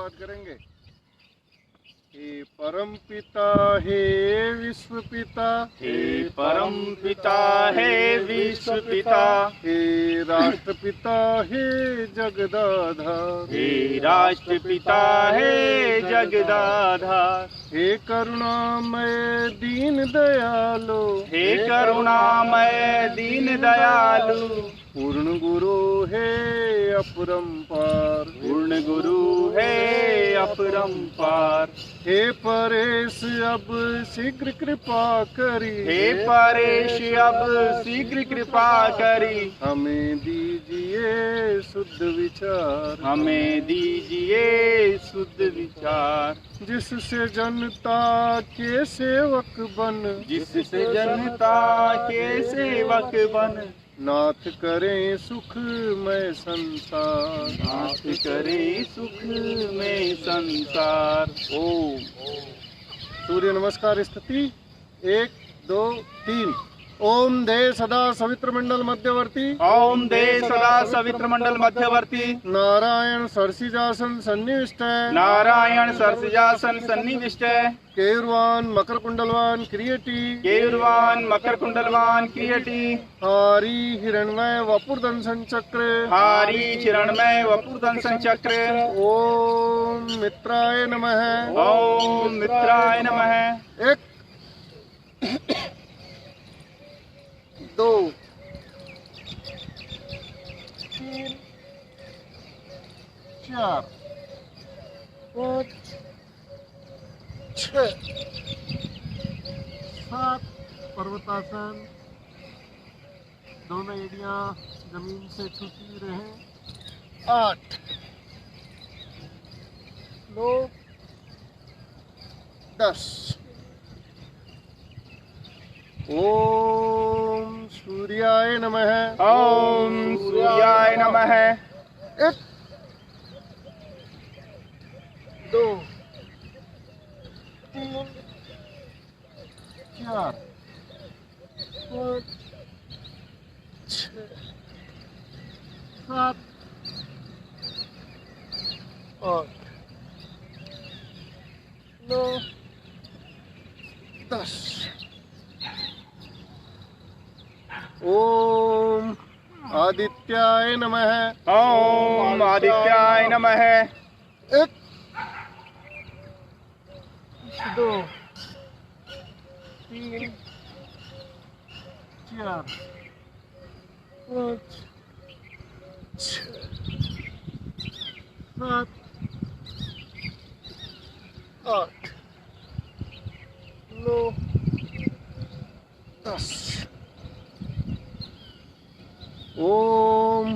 शुरुआत करेंगे। हे परम पिता हे विश्व पिता, हे परम पिता हे विश्व पिता, हे राष्ट्रपिता हे जगदाधार, हे राष्ट्रपिता हे जगदाधार, हे करुणामय दीन दयालु, हे करुणामय दीन दयालु, पूर्ण गुरु हे अपरंपार, पूर्ण गुरु है अपरंपार, हे परेश अब शीघ्र कृपा करी, हे परेश अब शीघ्र कृपा करी, हमें दीजिए शुद्ध विचार, हमें दीजिए शुद्ध विचार, जिससे जनता के सेवक बन, जिससे जनता के सेवक बन, नाथ करें सुखमय संसार, नाथ करे सुख में संसार। ओम। सूर्य नमस्कार स्थिति 1 2 3। ओम दे सदा सवित्र मंडल मध्यवर्ती, ओम दे सदा सवित्र मंडल मध्यवर्ती, नारायण सरसिजासन सन्निविष्ट, नारायण सरसिजासन सन्निविष्ट, केयुरवान मकर कुंडलवान क्रियटी, केयुरवान मकर कुंडलवान क्रियटी, हारी हिरण्मय वपुर दंसन चक्र, हारी चिरणमय वपुर्दंसन चक्र, ओम मित्राय नमः, ओम मित्राय नमः। 1 2 3 4 5 6 7 पर्वतासन, दोनों एड़ियां जमीन से छूती रहे। 8 9 10। ओम सूर्याय नमः, ओम सूर्याय नमः। 1 2 3 4 5 6 7 8 9 10। ओम आदित्याय नमः, ओम आदित्याय नमः। 1 2 3 4 5 6 7 8 9 10। ओम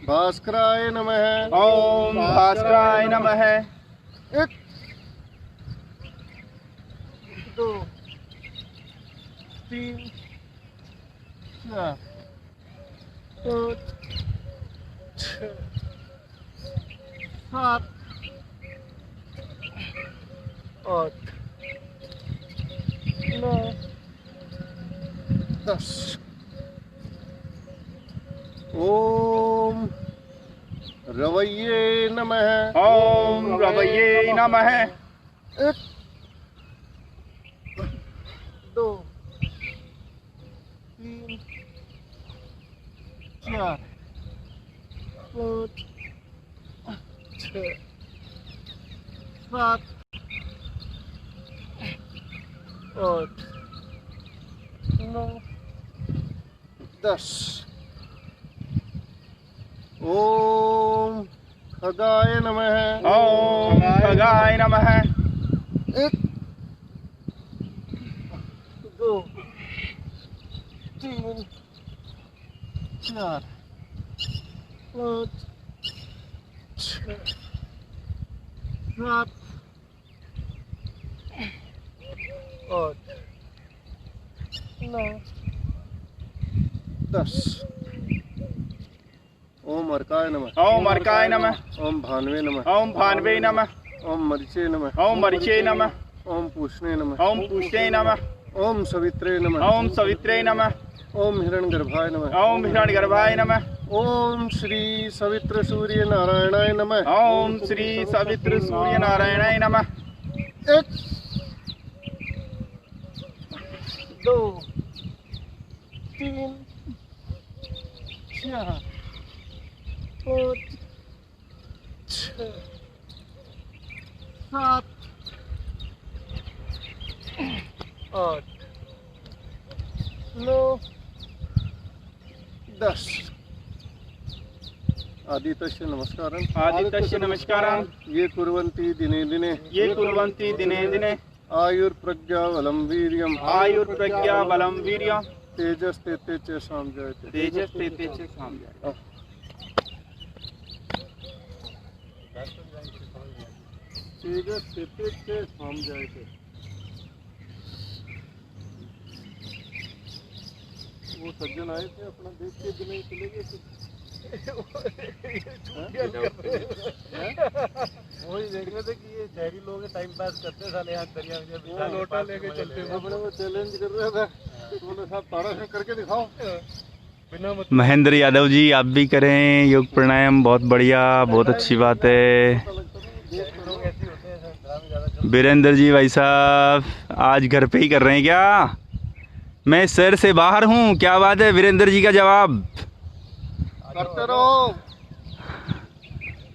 भास्कराय नमः, ओम भास्कराय नमः। 1 2 3 4 5 6 7 8 9 10। ओम रवैये नमः, ओम रवैये नमः। 1 2 3 4 5 6 7 8 9 10। ओम खगाय नमः, ओम खगाय नमः। 1 2 3 4 5 6 7 8 9 10। ओम अर्काय नमः, ओम अर्काय नमः। ओम भानवे नमः, ओम भानवे नमः। ओम मरिचे नमः, ओम मरिचे नमः। ओम पूषणे नमः, ओम पूषणे नमः। ओम सवित्रे नमः। ओम सवित्रे नमः। ओम हिरण्यगर्भाय नमः। ओम हिरण्यगर्भाय नमः। ओम श्री सवित्र सूर्य नारायणाय नमः। ओम श्री सवित्र सूर्य नारायणाय नमः। 1 2 3 4 5 6 7 8 9 10 आदित्यस्य नमस्कारं। आदित्यस्य नमस्कारं। ये कुर्वन्ति दिने दिने ये कुर्वन्ति दिने दिने आयुर्प्रज्ञाबलं वीर्यम् आयुर्प्रज्ञा बलं वीर्यं तेजस्तेते च संजायते। तेजस्तेते च सामजायते। तेजस्तेते च संजायते। वो सज्जन आए थे अपना देख के दिने चले गए थे। वही देख रहे थे कि ये शहरी लोग टाइम पास करते साले यहाँ दरिया में लोटा लेके चलते हैं। अपने को चैलेंज कर रहा था, तो बोले साहब ताड़ासन करके दिखाओ। बिना महेंद्र यादव जी, आप भी करें योग प्राणायाम, बहुत बढ़िया, बहुत अच्छी बात है। लोग ऐसे होते हैं ड्रामे ज्यादा वीरेंद्र जी भाई साहब, आज घर पे ही कर रहे हैं क्या? मैं शहर से बाहर हूँ। क्या बात है वीरेंद्र जी का जवाब? करते रहो।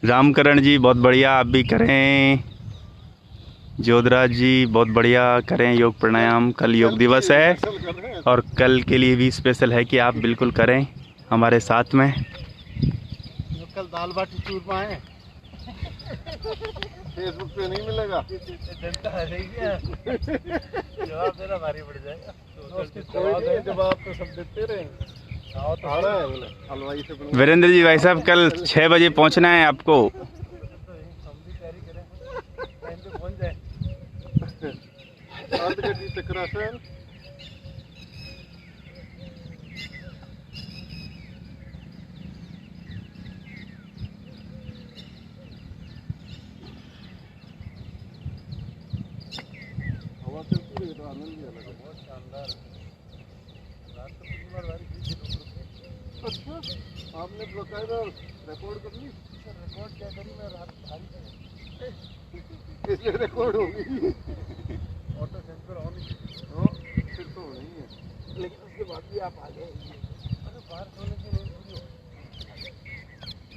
रामकरण जी बहुत बढ़िया, आप भी करें। जोधराज जी बहुत बढ़िया, करें योग प्राणायाम। कल योग दिवस है और कल के लिए भी स्पेशल है कि आप बिल्कुल करें हमारे साथ में। कल दाल बाटी चूरमा है। फेसबुक पे नहीं मिलेगा। जनता हंसेगी। जवाब देना भारी पड़ जाएगा। जवाब तो सब देते रहे। आ रहा है बोले हलवाई से बनवा। वीरेंद्र जी भाई साहब, कल 6 बजे पहुंचना है आपको। हम भी तैयारी करें, टाइम पे पहुंच जाए। अर्धगति चक्रासन। हवा चलती रही तो आनंद भी अलग है। बहुत शानदार है। रात को पिछली बार बारिश हुई थी, रुक रुक के। अच्छा, आपने बकायदा रिकॉर्ड कर ली? रिकॉर्ड क्या करी, मैं रात भारी थी। इसलिए रिकॉर्ड होगी। ऑटो सेंसर ऑन ही थी। फिर तो नहीं है। लेकिन उसके बाद भी आप आ गए। अरे बाहर सोने की नींद पूरी हो।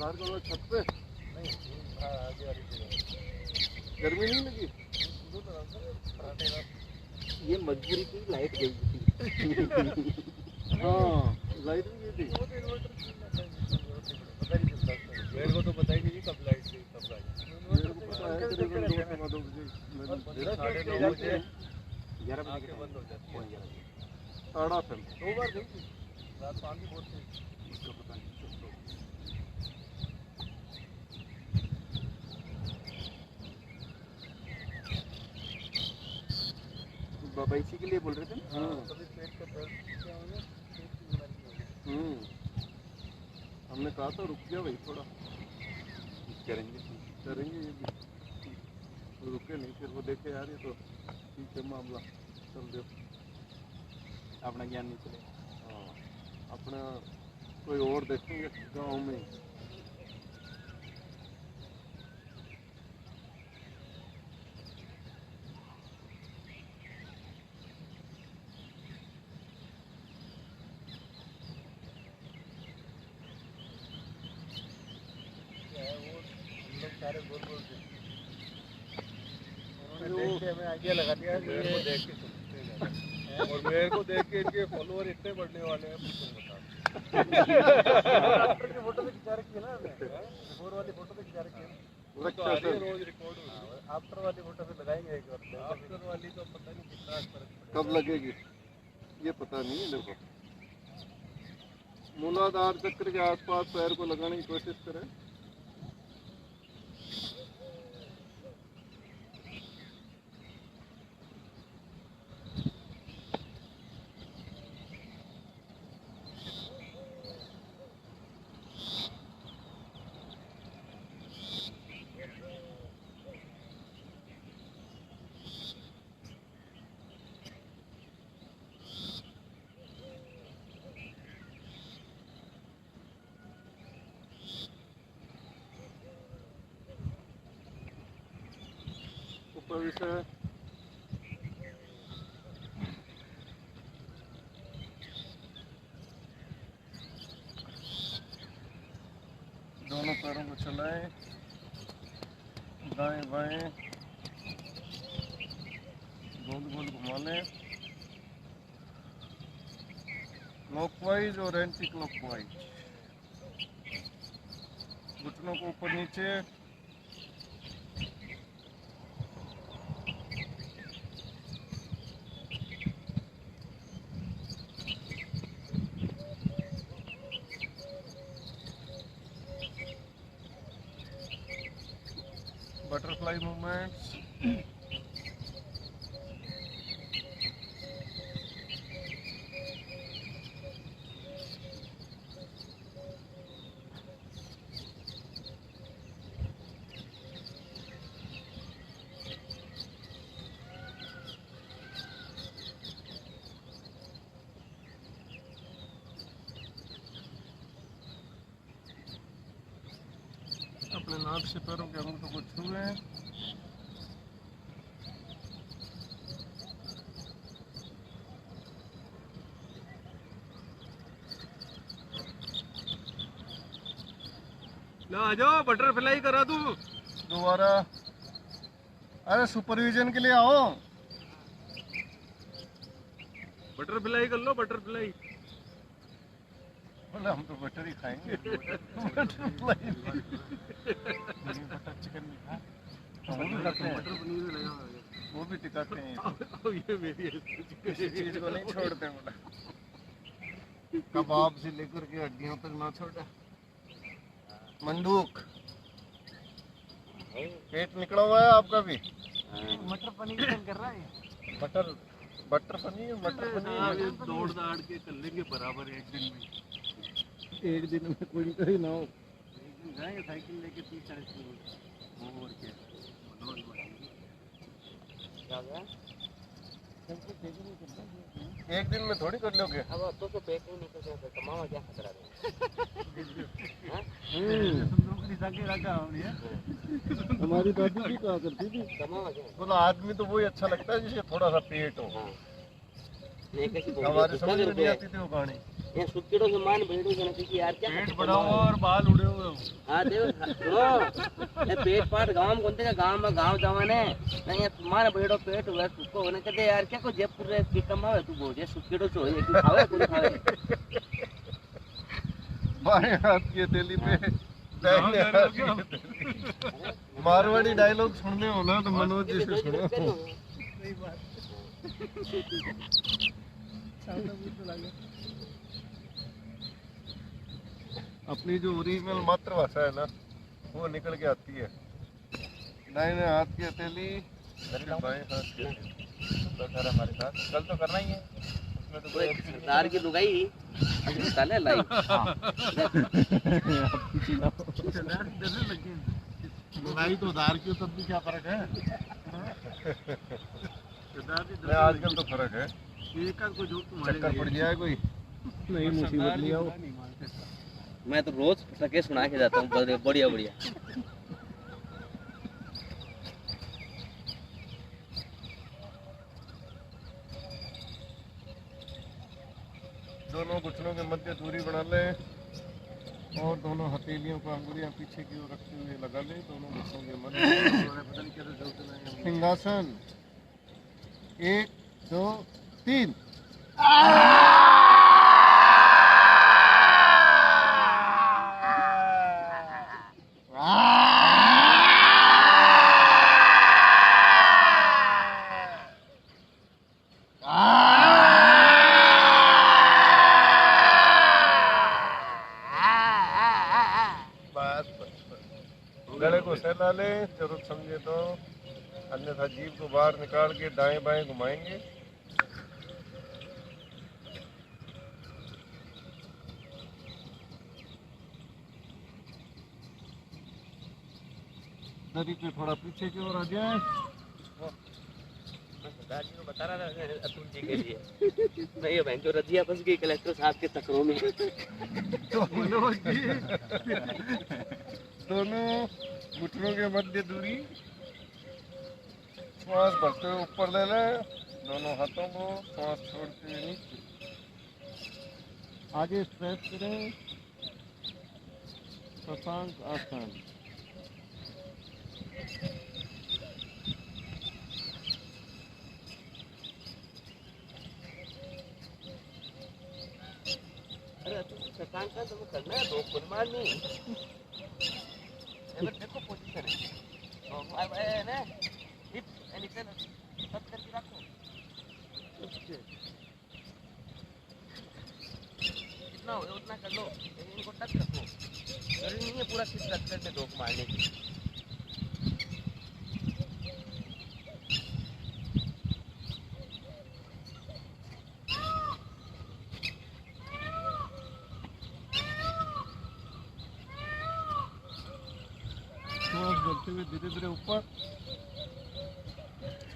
बाहर को छत पे नहीं, बाहर आगे वाली जगह। गर्मी नहीं लगी? ये मजबूरी थी, लाइट गई थी। हाँ, लाइट भी गई थी। पता नहीं चलता। मेरे को तो पता ही नहीं कब लाइट गई कब आई। मेरे को पता है करीबन 2 बजे। 9:30 बजे 11 बजे के बंद हो जाती है। 8:30 2 बार गई थी। रात को आंधी बहुत थी। उसका पता नहीं। बाबा इसी के लिए बोल रहे थे ना? कभी पेट का दर्द क्या होगा, पेट की बीमारी होगी। हमने कहा था रुक जा भाई थोड़ा, करेंगे। करेंगे ये भी। रुके नहीं, फिर वो देखे यार ये तो ठीक है मामला, चल दो। अपना ज्ञान नहीं चलेगा। हाँ, अपना कोई और देखेंगे गाँव में। सारे बोल बोल के उन्होंने देख के हमें आइडिया लगा दिया। मेरे को देख के सुनते हैं और मेरे को देख के इनके फॉलोअर इतने बढ़ने वाले हैं, तुम बता। डॉक्टर की फोटो भी खिंचा रखी है ना हमने, बिफोर वाली फोटो भी खिंचा रखी है। वो तो आ रही है रोज रिकॉर्ड हो रही है। आफ्टर वाली फोटो भी लगाएंगे एक बार। आफ्टर वाली तो पता नहीं कितना फर्क कब लगेगी ये पता नहीं है मेरे को। मूलाधार चक्र के आसपास पैर को लगाने की कोशिश करें। प्रविशय। दोनों पैरों को चलाएं, दाएं बाएं गोल गोल घुमा लें, क्लॉकवाइज और एंटी क्लॉकवाइज। घुटनों को ऊपर नीचे, बटरफ्लाई मूवमेंट्स। अपने नाक से पैरों के अंगूठों को छुएं। ला आ जाओ, बटरफ्लाई करा दूं। दोबारा, अरे सुपरविजन के लिए आओ। बटरफ्लाई कर लो, बटरफ्लाई। बोले हम तो बटर ही खाएंगे। बटरफ्लाई बटर चिकन भी खा, वो भी खाते हैं, मटर पनीर में लगा हुआ है। वो भी टिकाते हैं। अब ये मेरी किसी चीज को नहीं छोड़ते। बोला कबाब से लेकर के हड्डियों तक ना छोड़ा। मंदूक, पेट निकला हुआ है आपका भी। मटर पनीर कर रहा है। बटर बटर पनीर, मटर पनीर दौड़ दाड़ के कर लेंगे बराबर एक दिन में। एक दिन में कोई कहीं ना हो। एक दिन जाएंगे साइकिल लेके 30-40 किलोमीटर और क्या एक दिन में थोड़ी कर लोगे। अब तो पैक नहीं निकल जाता, कमावा क्या खतरा है। नौकरी जाके रखा हमने। हमारी दादी भी कहा करती थी, कमावा क्या बोला आदमी तो वही अच्छा लगता है जिसे थोड़ा सा पेट हो। नहीं कैसी हमारे समझ में नहीं आती थी वो कहानी। ये सुटकेड़ों से मान भेड़ों से नहीं कि यार क्या पेट बड़ा हुआ और बाल उड़े हुए हो। हां देखो ये पेट पाट गांव में कोणते का गांव में गांव जवाने नहीं ये मान भेड़ो पेट हुआ उसको होने कहते यार क्या को जयपुर रे की कमावे तू बोझे सुटकेड़ों से ये तू खावे कोई खावे। बाएं हाथ की हथेली पे दाहिने हाथ की हथेली। मारवाड़ी डायलॉग सुनने हो ना तो मनोज जी से सुनो। सही बात। अपनी जो ओरिजिनल मातृभाषा है ना वो निकल के आती है। दाहिने हाथ की हथेली, बाएं हाथ की हथेली। तो हमारे साथ कल तो करना ही है। उसमें तो कोई सरदार की लुगाई चले लाई लड़ाई तो दार की तब भी क्या फर्क है। नहीं, आजकल तो फर्क है। एक का कोई जोक चक्कर पड़ जाए कोई नहीं मुसीबत नहीं आओ। मैं तो रोज सके सुना के जाता हूँ बढ़िया बढ़िया। दोनों घुटनों के मध्य दूरी बना लें और दोनों हथेलियों को अंगुलियां पीछे की ओर रखते हुए लगा लें। दोनों घुटनों के मध्य सिंहासन। 1 2 3। गले को सहला लें जरूरत समझे तो, अन्यथा जीभ को बाहर निकाल के दाएं बाएं घुमाएंगे। नदी पे थोड़ा पीछे की ओर आ जाए। सरदार जी को बता रहा था अतुल जी के लिए नहीं बहन जो रजिया फंस गई कलेक्टर साहब के चक्करों में। दोनों घुटनों के मध्य दूरी श्वास भरते हुए ऊपर ले लें, दोनों हाथों को श्वास छोड़ते हुए नीचे। आगे स्ट्रेच करें, शशांक आसन। अरे शशांक का तुम्हें करना है, 2 फुल मारनी। देखो पोजीशन है ना, हिप एलिकल सब करके रखो। जितना हो उतना कर लो, लेकिन इनको टच रखो। जरूरी नहीं है पूरा सिर टच करके 2 मारने की। श्वास भरते हुए धीरे धीरे ऊपर,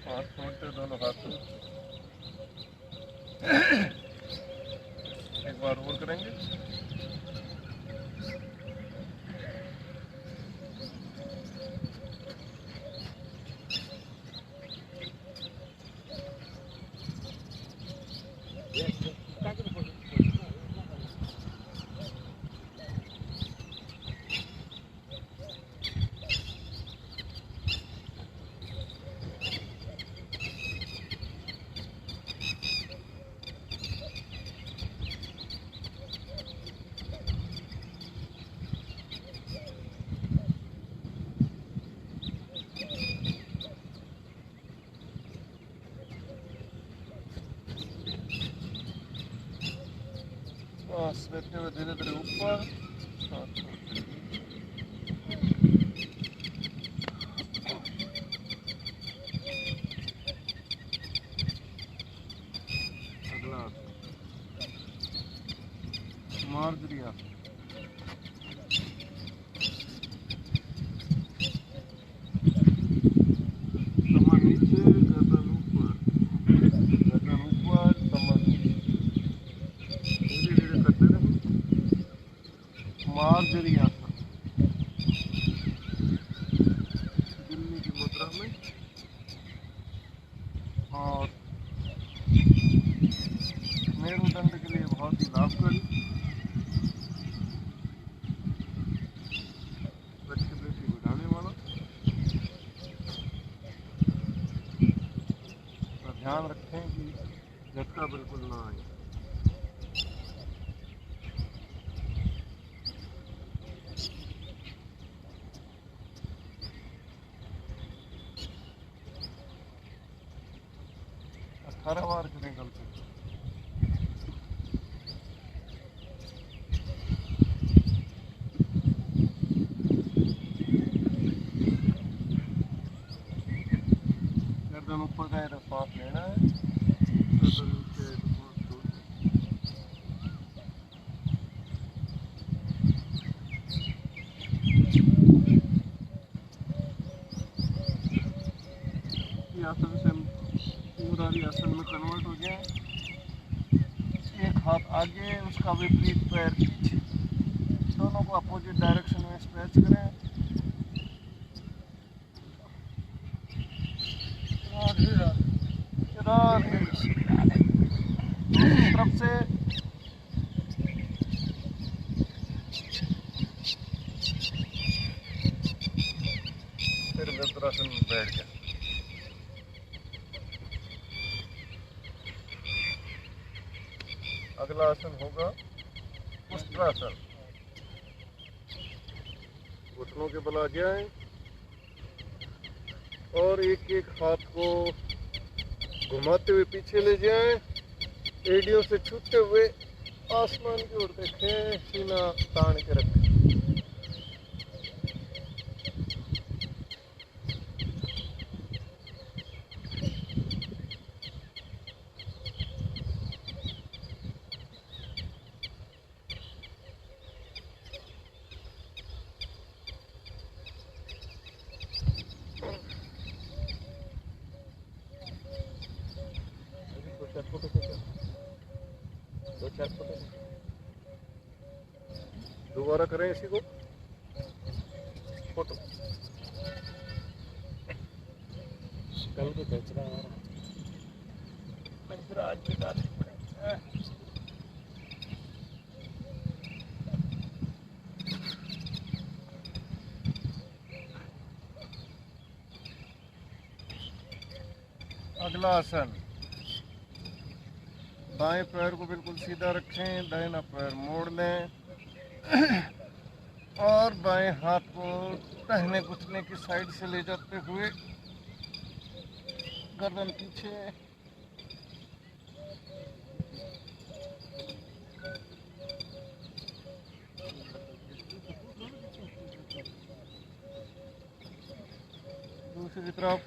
श्वास छोड़ते दोनों हाथों। एक बार और करेंगे। श्वास लेते हुए धीरे धीरे ऊपर, श्वास छोड़ते हुए। अगला मार्जरी आसन। कमर नीचे, गर्दन ऊपर, गर्दन ऊपर, कमर नीचे। धीरे धीरे करते रहें। मार्जरी आसन, दिल्ली की मुद्रा में। और मेरुदंड के लिए बहुत ही लाभकारी, फ्लेक्सिबिलिटी बढ़ाने वाला। और ध्यान रखें कि झटका बिल्कुल ना आए। अठारह बार करें कल से। गर्दन ऊपर का श्वास लेना है, गर्दन नीचे श्वास छोड़ना है। आसन से पूरा आसन में कन्वर्ट हो जाए। एक हाथ आगे, उसका विपरीत पैर पीछे, दोनों को अपोजिट डायरेक्शन में स्ट्रेच करें। दूसरी तरफ से फिर वज्रासन में बैठ जाए। अगला आसन होगा उष्ट्रासन। घुटनों के बल आ जाए और एक एक हाथ को घुमाते हुए पीछे ले जाएं, एड़ियों से छूते हुए आसमान की ओर देखें, सीना तान के रखें। दो चार फोटो दोबारा करें इसी को। फोटो कल को बेचना है फिर आज भी डालनी पड़ेगी। अगला आसन, बाएं पैर को बिल्कुल सीधा रखें, दाहिना पैर मोड़ लें और बाएं हाथ को दाहिने घुटने की साइड से ले जाते हुए गर्दन पीछे, दूसरी तरफ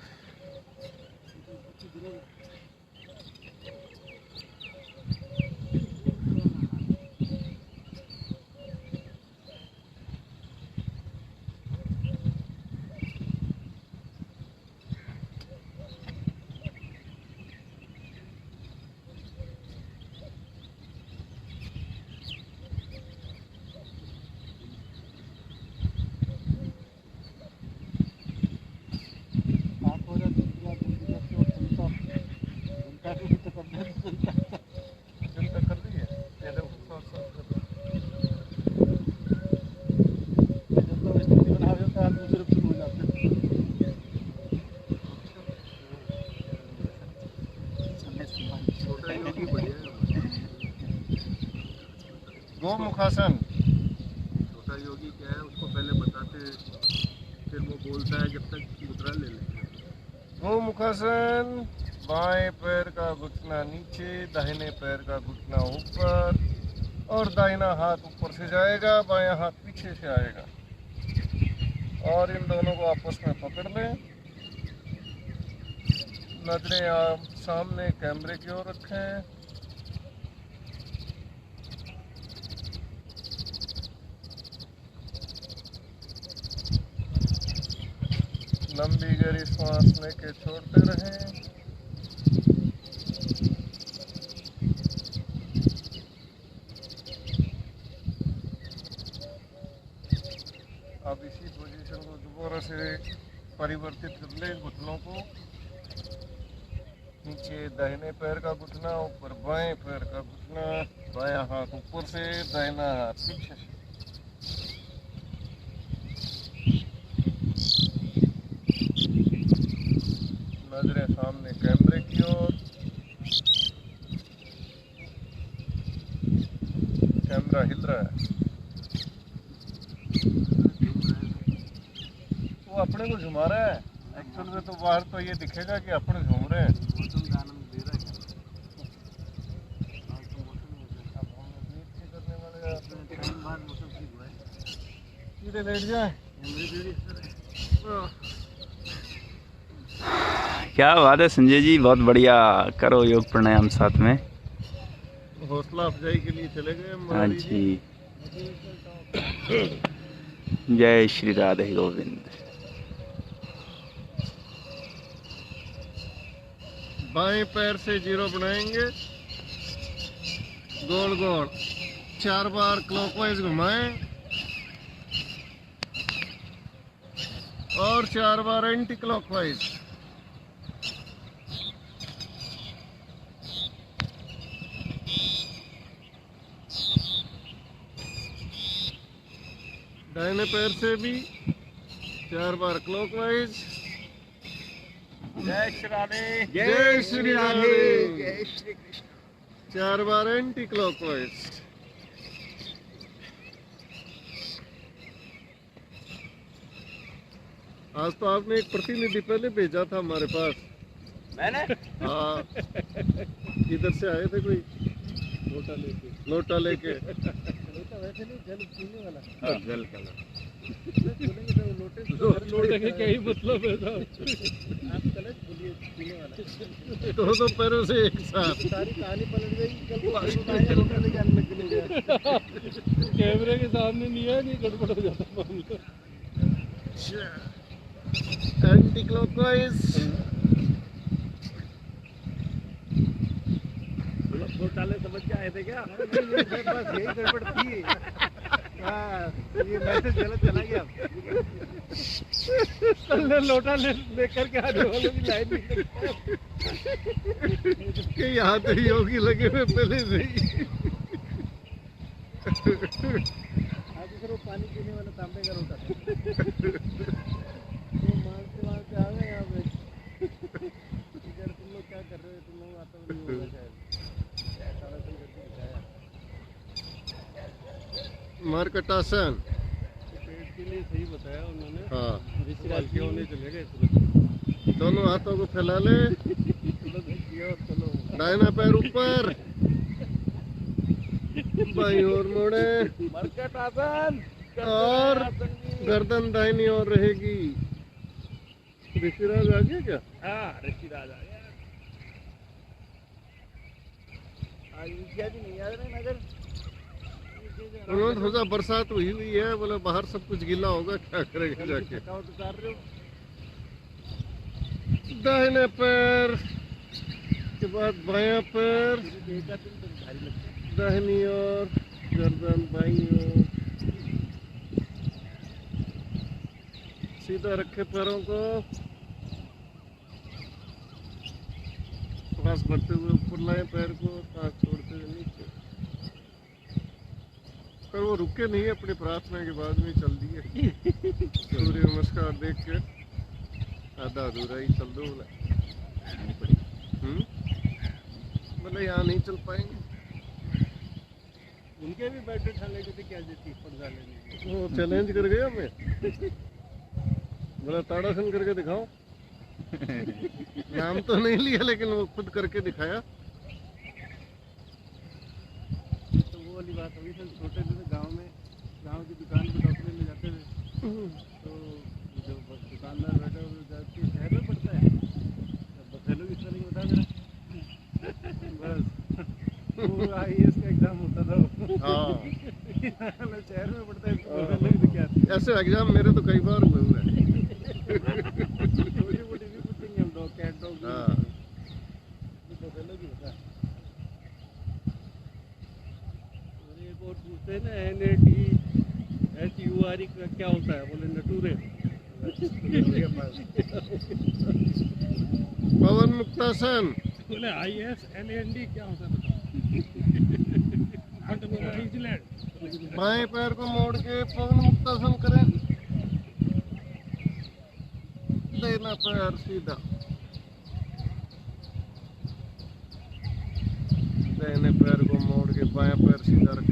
गोमुखासन। छोटा योगी क्या है उसको पहले बताते फिर वो बोलता है जब तक मुद्रा ले लेते। गोमुखासन, बाएं पैर का घुटना नीचे, दाहिने पैर का घुटना ऊपर और दाहिना हाथ ऊपर से जाएगा, बायां हाथ पीछे से आएगा और इन दोनों को आपस में पकड़ लें। नजरें आप सामने कैमरे की ओर रखें। लंबी गहरी सांस लेके छोड़ते रहें। अब इसी पोजीशन को दोबारा से परिवर्तित कर लें। घुटनों को नीचे दाहिने पैर का घुटना, ऊपर बाएं पैर का घुटना, बायां हाथ ऊपर से, दाहिना हाथ पीछे से। नजरें सामने कैमरे की ओर। कैमरा हिल रहा है, वो अपने को घुमा रहा है। एक्चुअल में तो बाहर तो ये दिखेगा कि अपने घूम रहे हैं। मौसम का आनंद ले रहा है। अब हम बीच से करने वाले बाद मौसम ठीक हुआ है। सीधे लेट जाए। क्या बात है संजय जी, बहुत बढ़िया। करो योग प्राणायाम साथ में। हौसला अफजाई के लिए चले गए हाँ मुरारी जी, जय श्री राधे गोविंद। बाएं पैर से जीरो बनाएंगे, गोल गोल 4 बार क्लॉकवाइज घुमाएं और 4 बार एंटी क्लॉकवाइज। दाहिने पैर से भी 4 बार क्लॉकवाइज। जय श्री राधे। जय श्री राधे। जय श्री कृष्ण। 4 बार एंटी क्लॉकवाइज। आज तो आपने एक प्रतिनिधि पहले भेजा था हमारे पास। मैंने हाँ, इधर से आए थे कोई लोटा लेके। वैसे नहीं, जल पीने वाला। हाँ, जल का बोलेंगे तो लोटे के क्या ही मतलब है साहब। आप कलश बोलिए पीने वाला। दोनों पैरों से एक साथ। सारी कहानी पलट गई। कल को लोटा लेके आने लग गया। कैमरे के सामने नहीं है, नहीं गड़बड़ हो जाता मामला। Anti clockwise. घोटाले समझ के आए थे क्या? बस यही गड़बड़ थी। ये मैसेज गलत चला गया। कल लोटा लेकर के आने वालों की लाइन नहीं कि यहाँ तो योगी लगे हुए पहले से ही। आज सर वो पानी पीने वाला तांबे का लोटा था। वो मारते आ गए यहाँ पे। इधर तुम लोग क्या कर रहे हो? तुम लोग आता नहीं होगा शायद। ताड़ासन करके दिखाया। मार्कटासन। पेट के लिए सही बताया उन्होंने। हाँ, ऋषिराज के होने चले गए। दोनों हाथों को फैला ले, चलो दाहिना पैर ऊपर, बाईं ओर मोड़े मरकट आसन और गर्दन दाहिनी ओर रहेगी। ऋषिराज आ गया क्या? हाँ ऋषिराज आ गया। आज विद्या जी नहीं आ रहे नगर। उन्होंने सोचा बरसात हुई हुई है, बोले बाहर सब कुछ गीला होगा, क्या करेंगे जाके। थकावट उतार रहे हो। दाहिने पैर के बाद बायां पैर, देखा तुम तो भारी लगता है। दाहिनी ओर गर्दन बाईं ओर। सीधा रखे पैरों को, सांस भरते हुए ऊपर लाए पैर को, सांस छोड़ते हुए नीचे। पर वो रुके नहीं, अपनी प्रार्थना के बाद में चल दिए। सूर्य नमस्कार देख के आधा अधूरा ही चल दो बोला। बोले यहाँ नहीं चल पाएंगे। उनके भी बैठे ठाने के थे क्या देती पर्दा लेने। वो चैलेंज कर गया मैं, बोला ताड़ासन करके दिखाओ। नाम तो नहीं लिया लेकिन वो खुद करके दिखाया। तो वो वाली बात होगी सर, छोटे थे गांव में, गांव की दुकान पे डॉक्टर ले जाते थे। तो जो दुकानदार बैठा वो जाके शहर में पड़ता है, बफेलो की स्पेलिंग बता देना। बस वो IAS का एग्जाम होता था। हाँ, शहर में पड़ता है, बफेलो की क्या आती है। ऐसे एग्जाम मेरे तो कई बार हुए हुए हैं। छोटी मोटी भी पूछेंगे हम डॉग कैट डॉग। हाँ, बफेलो की बता। और एक और पूछते हैं ना NATHURE का क्या होता है? बोले नटूरे। पवन मुक्तासन। बोले IS LAND क्या होता है बताओ। न्यूजीलैंड। बाएं पैर को मोड़ के पवन मुक्तासन करें, दाहिना पैर सीधा, दाहिने पैर को मोड़ के बायां पैर सीधा रखें।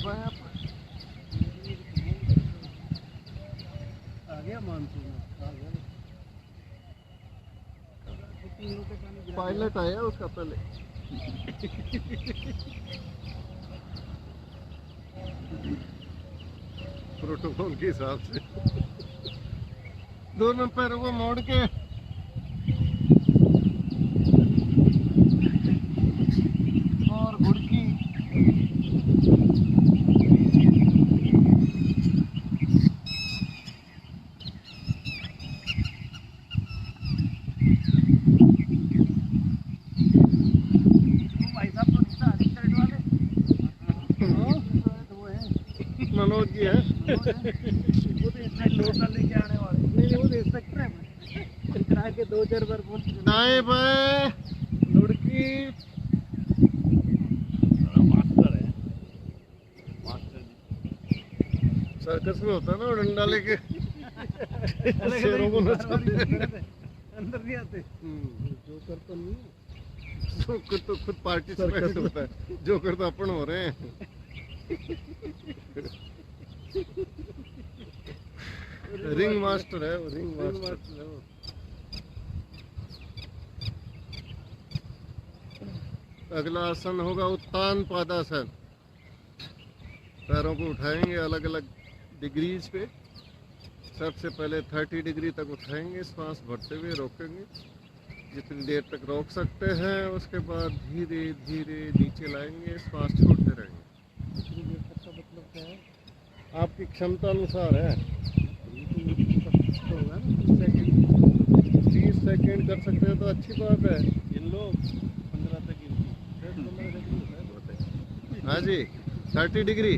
बायां पैर आ गया मानसून आ गया। पायलट आया उसका पहले। प्रोटोकॉल के हिसाब से दोनों पैरों को मोड़ के और घुड़की मनोज जी है। वो तो इतना लोटा लेके आने वाले नहीं, वो तो इंस्पेक्टर है। करा के 2000 बार फोन दाएं बाएं लुढ़की। मास्टर है, मास्टर सर्कस में होता है ना, वो डंडा लेके शेरों को नचाते हैं। अंदर नहीं आते। जोकर तो नहीं, जोकर तो खुद पार्टिसिपेट होता है, जोकर तो अपन हो रहे हैं। रिंग मास्टर है वो, रिंग मास्टर है वो। अगला आसन होगा उत्तान पादासन। पैरों को उठाएंगे अलग अलग डिग्रीज पे। सबसे पहले 30 डिग्री तक उठाएंगे, श्वास भरते हुए रोकेंगे जितनी देर तक रोक सकते हैं। उसके बाद धीरे धीरे नीचे लाएंगे, श्वास छोड़ते रहेंगे। इतनी देर तक का मतलब क्या है? आपकी क्षमता अनुसार है। होगा ना 30 सेकंड। 30 सेकंड कर सकते हो तो अच्छी बात है। गिन लो 15 तक गिनती 10-15 सेकंड होता है। हाँ जी, 30 डिग्री।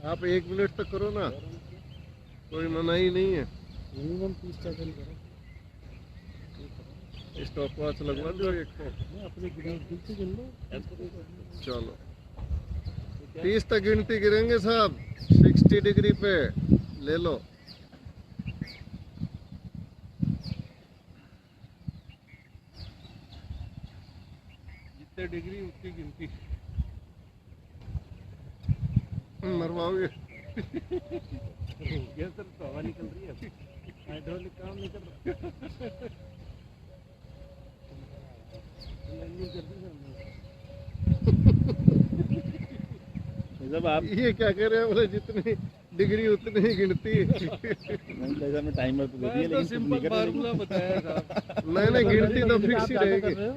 आप 1 मिनट तक करो ना, कोई मनाही नहीं है। मिनिमम 30 सेकंड करो। स्टॉप वॉच लगवा दो एक को। अपने गिनती गिन लो। चलो 30 तक गिनती गिरेंगे साहब। 60 डिग्री पे ले लो। जितने डिग्री उतनी गिनती। मरवाओगे। गया सर, तो हवा निकल रही है। हाइड्रोलिक काम नहीं कर रहा। लैंडिंग कर दी सर। जब आप ये क्या कह रहे हैं, बोले जितनी डिग्री उतनी ही गिनती। में टाइमर तो दे दिया, मैं तो लेकिन सिंपल फार्मूला बताया साहब। नहीं गिनती तो फिक्स ही आप ज़्यादा कर रहेगी। रहे हो?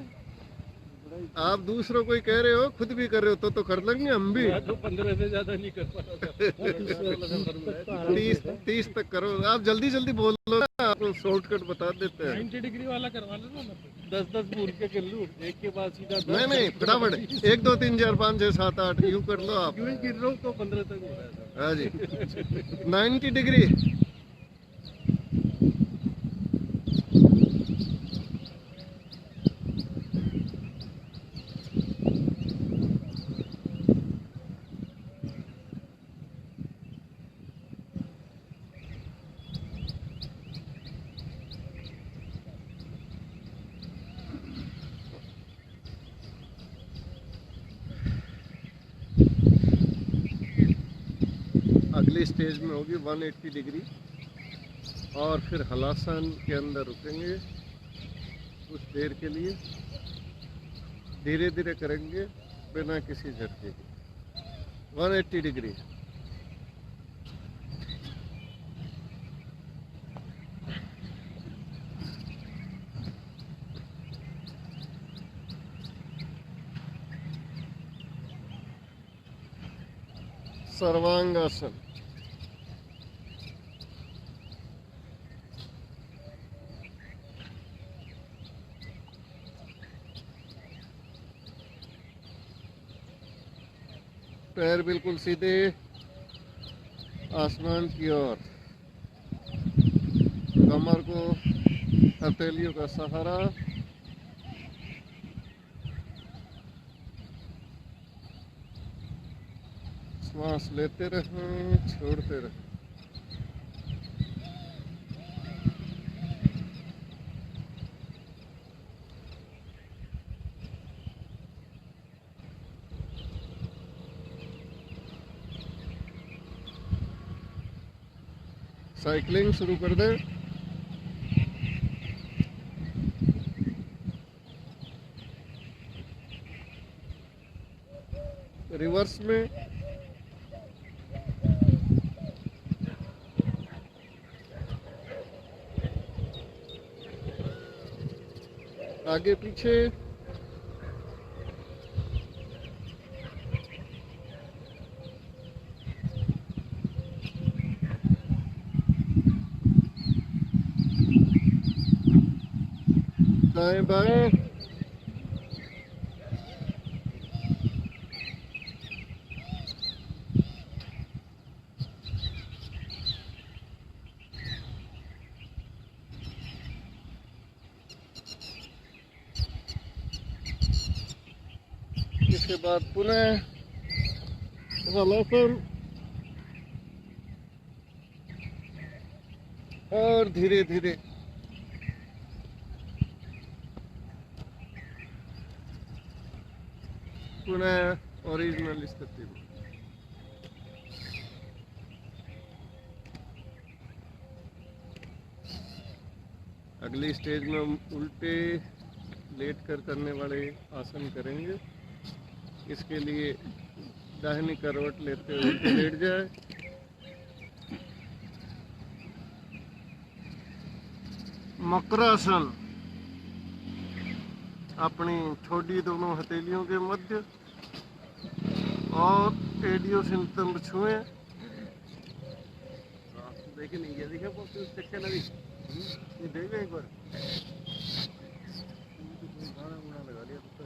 आप दूसरों को ही कह रहे हो, खुद भी कर रहे हो तो कर लेंगे हम भी। मैं तो 15 से ज्यादा नहीं कर पा रहा। 30 तक करो। आप जल्दी जल्दी बोल लो ना, आपको शॉर्टकट बता देते हैं। 90 डिग्री वाला करवा लो ना। 10-10 भूल के कर लूँ, एक के बाद सीधा 10। नहीं फटाफट 1 2 3 4 5 6 7 8 यूं कर लो आप। यूं ही गिर रहा हूँ तो 15 तक हो रहा है। हाँ जी 90 डिग्री। अगली स्टेज में होगी 180 डिग्री और फिर हलासन के अंदर रुकेंगे कुछ देर के लिए। धीरे धीरे करेंगे बिना किसी झटके के। 180 डिग्री। सर्वांगासन। पैर बिल्कुल सीधे आसमान की ओर। कमर को हथेलियों का सहारा। श्वास लेते रहें, छोड़ते रहें। साइकिलिंग शुरू कर दें। रिवर्स में आगे पीछे। दाएं बाएं। इसके बाद पुनः हलासन और धीरे धीरे पुनः ओरिजिनल स्थिति में। अगली स्टेज में हम उल्टे लेट कर करने वाले आसन करेंगे। इसके लिए दाहिनी करवट लेते हुए लेट जाए। मकरासन, अपनी ठोडी दोनों हथेलियों के मध्य और एडियो से नितंब छुएं। देखिए नहीं, ये देखिए वो सेक्शन अभी ये देगा एक बार गाना गुना लगा लिया तो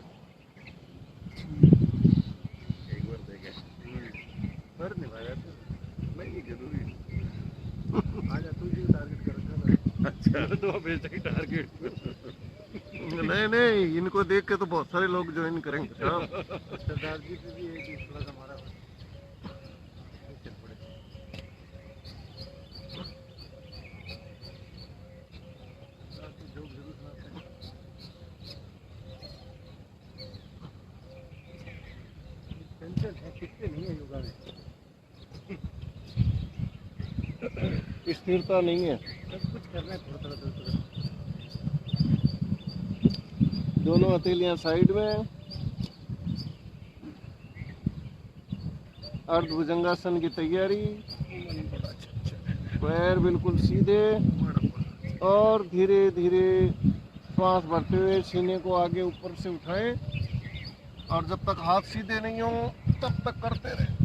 एक बार देखे पर नहीं भाई तो नहीं जरूरी आज तुझे टारगेट कर रखा था। अच्छा तो बेचा ही टारगेट नहीं, इनको देख के तो बहुत सारे लोग ज्वाइन करेंगे साहब। सरदार जी पे भी एक थोड़ा सा हमारा चल पड़े। जोक जरूर सुनाते हैं। टेंशन है कितने नहीं है योगा में, स्थिरता नहीं है। सब कुछ करना है थोड़ा थोड़ा। दोनों हथेलियां साइड में, अर्धभुजंगासन की तैयारी। पैर बिल्कुल सीधे और धीरे धीरे श्वास भरते हुए सीने को आगे ऊपर से उठाएं और जब तक हाथ सीधे नहीं हो तब तक करते रहे।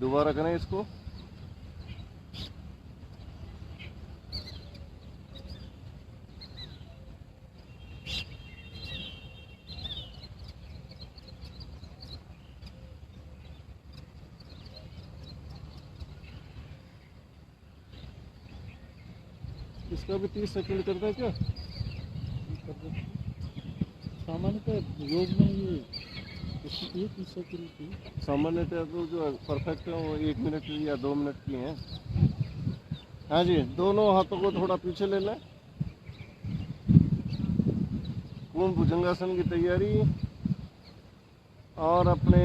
दोबारा करें इसको। इसका भी 30 सेकंड करता है क्या? सामान्यतः योग में ये 30 सेकंड की सामान्यतः तो जो परफेक्ट है वो 1 मिनट या 2 मिनट की हैं। हाँ जी, दोनों हाथों को थोड़ा पीछे ले लें। पूर्ण भुजंगासन की तैयारी और अपने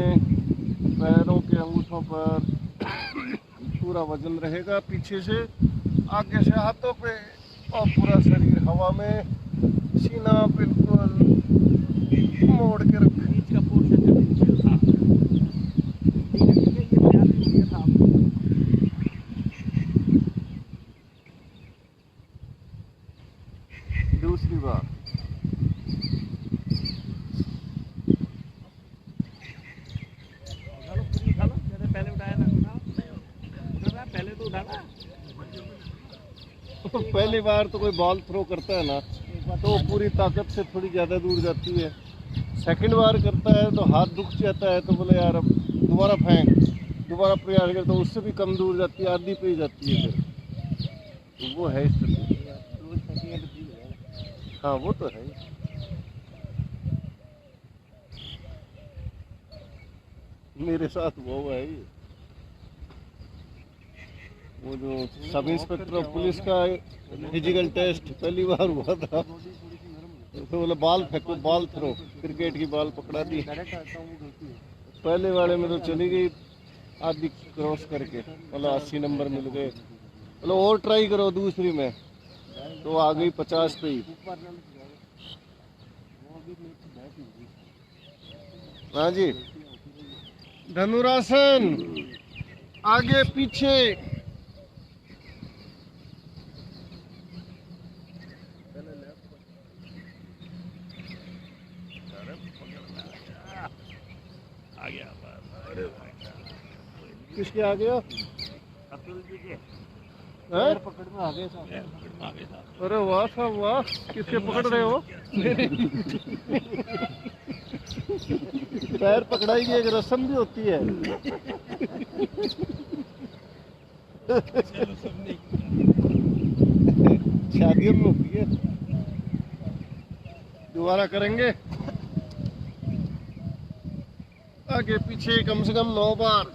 पैरों के अंगूठों पर पूरा वजन रहेगा पीछे से, आगे से हाथों पे और पूरा शरीर हवा में, सीना बिल्कुल मोड़ के रखें। बीच का पोर्शन जो नीचे था ठीक है, ये ध्यान दिया था आपको। दूसरी बार उठा लो जैसे पहले उठाया था, उठा पहले तो उठाना। पहली बार तो कोई बॉल थ्रो करता है ना तो पूरी ताकत से थोड़ी ज़्यादा दूर जाती है। सेकंड बार करता है तो हाथ दुख जाता है तो बोले यार अब दोबारा फेंक, दोबारा प्रयास करता तो उससे भी कम दूर जाती है, आधी पे ही जाती है फिर। तो वो है स्थिति। हाँ वो तो है। मेरे साथ वो हुआ है ये। वो जो सब इंस्पेक्टर ऑफ पुलिस का फिजिकल टेस्ट पहली बार हुआ था तो बोले बॉल फेंको, बॉल थ्रो, क्रिकेट की बॉल पकड़ा दी। पहले वाले में तो चली गई आधी क्रॉस करके, मतलब 80 नंबर मिल गए। बोले और ट्राई करो दूसरी में, तो आ गई 50 पे ही। हाँ जी, धनुरासन, आगे पीछे, आ गया। किसके आ गया? अतुल जी के हैं? पकड़ में आ गए साहब। अरे वाह साहब वाह, किसके पकड़ रहे हो? पैर पकड़ाई की एक रस्म भी होती है। शादियों में होती है। दोबारा करेंगे। आगे पीछे कम से कम 9 बार।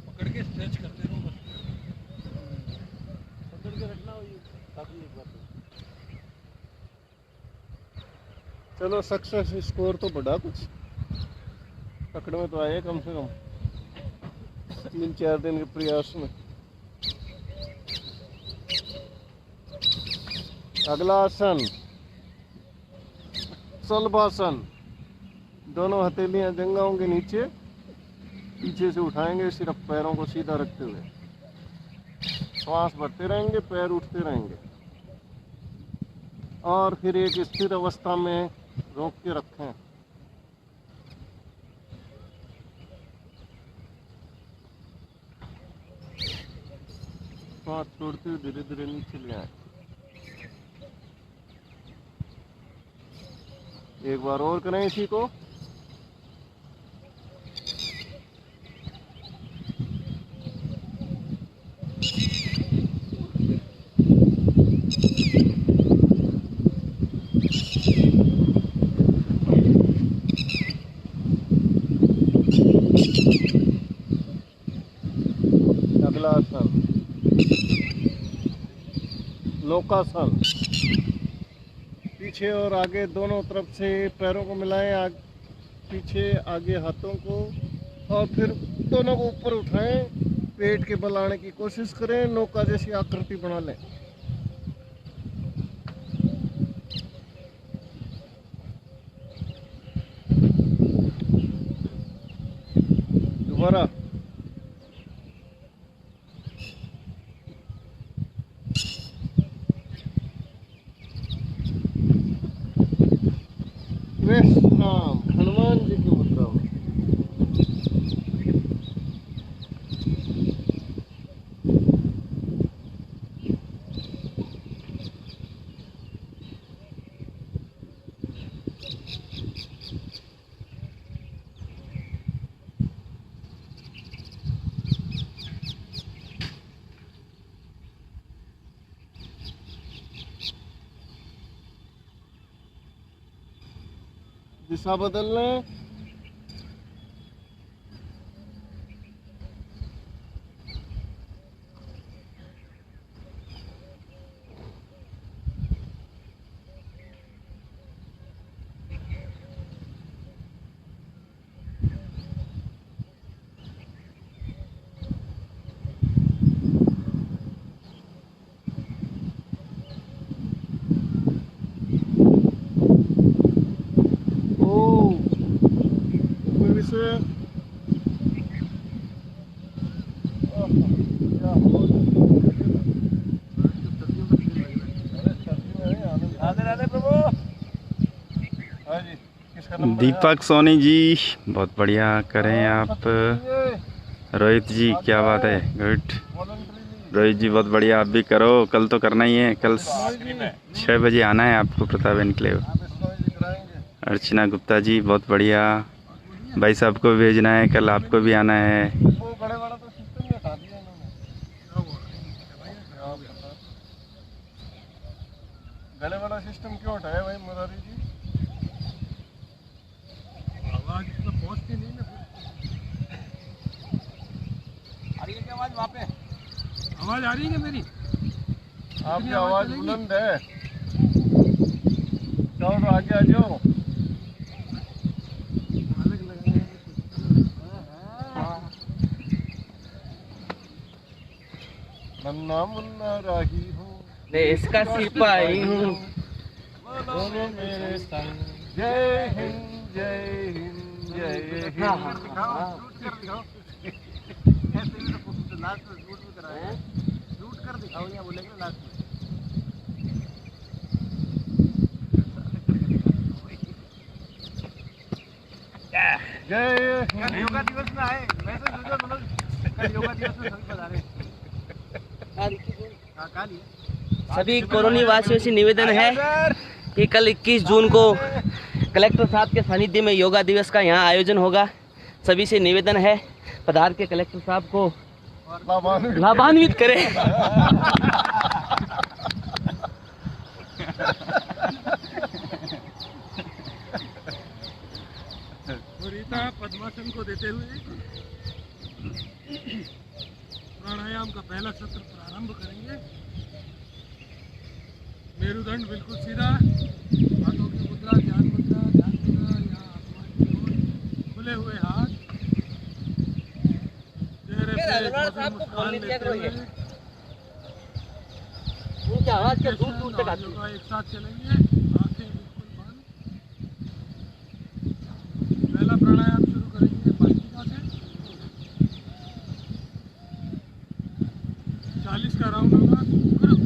पकड़ के स्ट्रेच करते रहो, पकड़ के रखना हो। चलो सक्सेस स्कोर तो बढ़ा कुछ, पकड़ में तो आए कम से कम 3-4 दिन के प्रयास में। अगला आसन सल्वासन। दोनों हथेलियां जंघाओं के नीचे पीछे से उठाएंगे, सिर्फ पैरों को सीधा रखते हुए। श्वास भरते रहेंगे, पैर उठते रहेंगे और फिर एक स्थिर अवस्था में रोक के रखें। श्वास छोड़ते हुए धीरे धीरे नीचे ले आए। एक बार और करें इसी को। अगला आसन लोकासन। पीछे और आगे दोनों तरफ से पैरों को मिलाएं, पीछे आगे हाथों को, और फिर दोनों को ऊपर उठाएं। पेट के बल आने की कोशिश करें, नौका जैसी आकृति बना लें। दोबारा विश्राम, हनुमान जी की मुद्रा में। दिशा बदल लें। दीपक सोनी जी बहुत बढ़िया करें आप। रोहित जी क्या बात है, गुड। रोहित जी बहुत बढ़िया, आप भी करो। कल तो करना ही है, कल 6 बजे आना है आपको प्रताप एनक्लेव। अर्चना गुप्ता जी बहुत बढ़िया, भाई साहब को भेजना है, कल आपको भी आना है। गले वाला सिस्टम क्यों हटाया भाई मुरारी जी? आवाज तो पहुंचती नहीं ना। आ रही है क्या आवाज वहाँ पे? आवाज आ रही है क्या मेरी? आपकी आवाज बुलंद है। जाओ तो आगे आ जाओ। नन्ना मुन्ना राही हूँ, देश का सिपाही हूँ, बोलो मेरे संग। जय हिंद जय हिंद जय हिंद। कर दिखाओ या बोलेंगे लास्ट में। जय हिंद। योगा दिवस में आए, मैं तो सोचा कल योगा दिवस में सभी बता रहे। सभी कॉलोनी वासियों से निवेदन है कि कल 21 जून को कलेक्टर साहब के सानिध्य में योगा दिवस का यहाँ आयोजन होगा। सभी से निवेदन है पधार के कलेक्टर साहब को लाभान्वित करें। पद्मासन को देते हुए प्राणायाम का पहला सत्र प्रारंभ करेंगे। मेरुदंड बिल्कुल सीधा, हाथों की मुद्रा, ध्यान मुद्रा, यहाँ आसमान की ओर खुले हुए हाथ, चेहरे पे एक मधुर मुस्कान लेते हुए उनकी आवाज क्या दूर दूर तक आती है। योगा एक साथ चलेंगे, आंखें बिल्कुल बंद। पहला प्राणायाम शुरू करेंगे भस्त्रिका से। 40 का राउंड होगा। करो।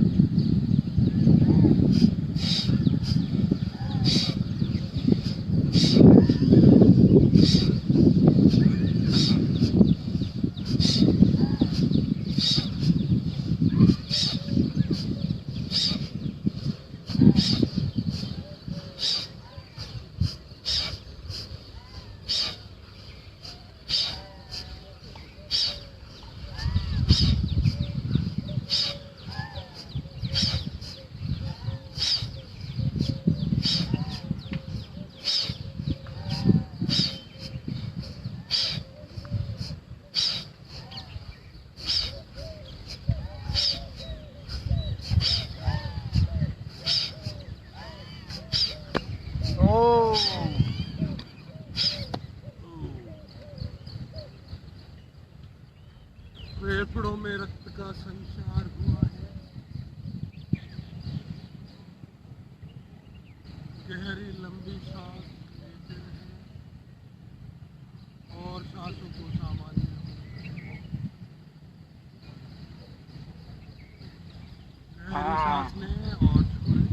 फेफड़ों में रक्त का संचार हुआ है। गहरी लंबी सांस लेते रहें और सांसों को सामान्य रखें। गहरी सांस लें और छोड़ें।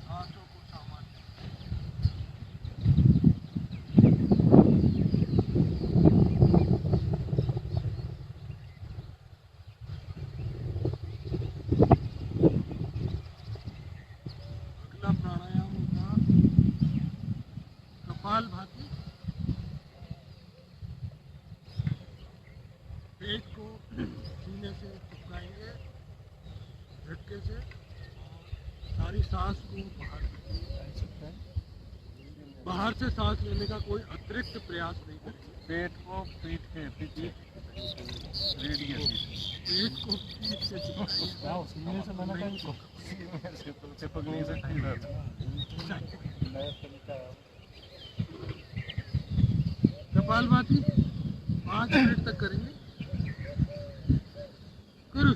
सांसों को सामान्य प्राणायाम होगा कपालभाति। पेट को सीने से चिपकाएंगे झटके से और सारी सांस को बाहर से सांस लेने का कोई अतिरिक्त प्रयास नहीं करेंगे। पेट को पीठ के पीछे रेडियस पेट को पीठ से चिपकाएंगे। सीने से मैंने कहा सीने से तो चिपक नहीं सकती सर। कपालभाति 5 मिनट तक करेंगे। करो।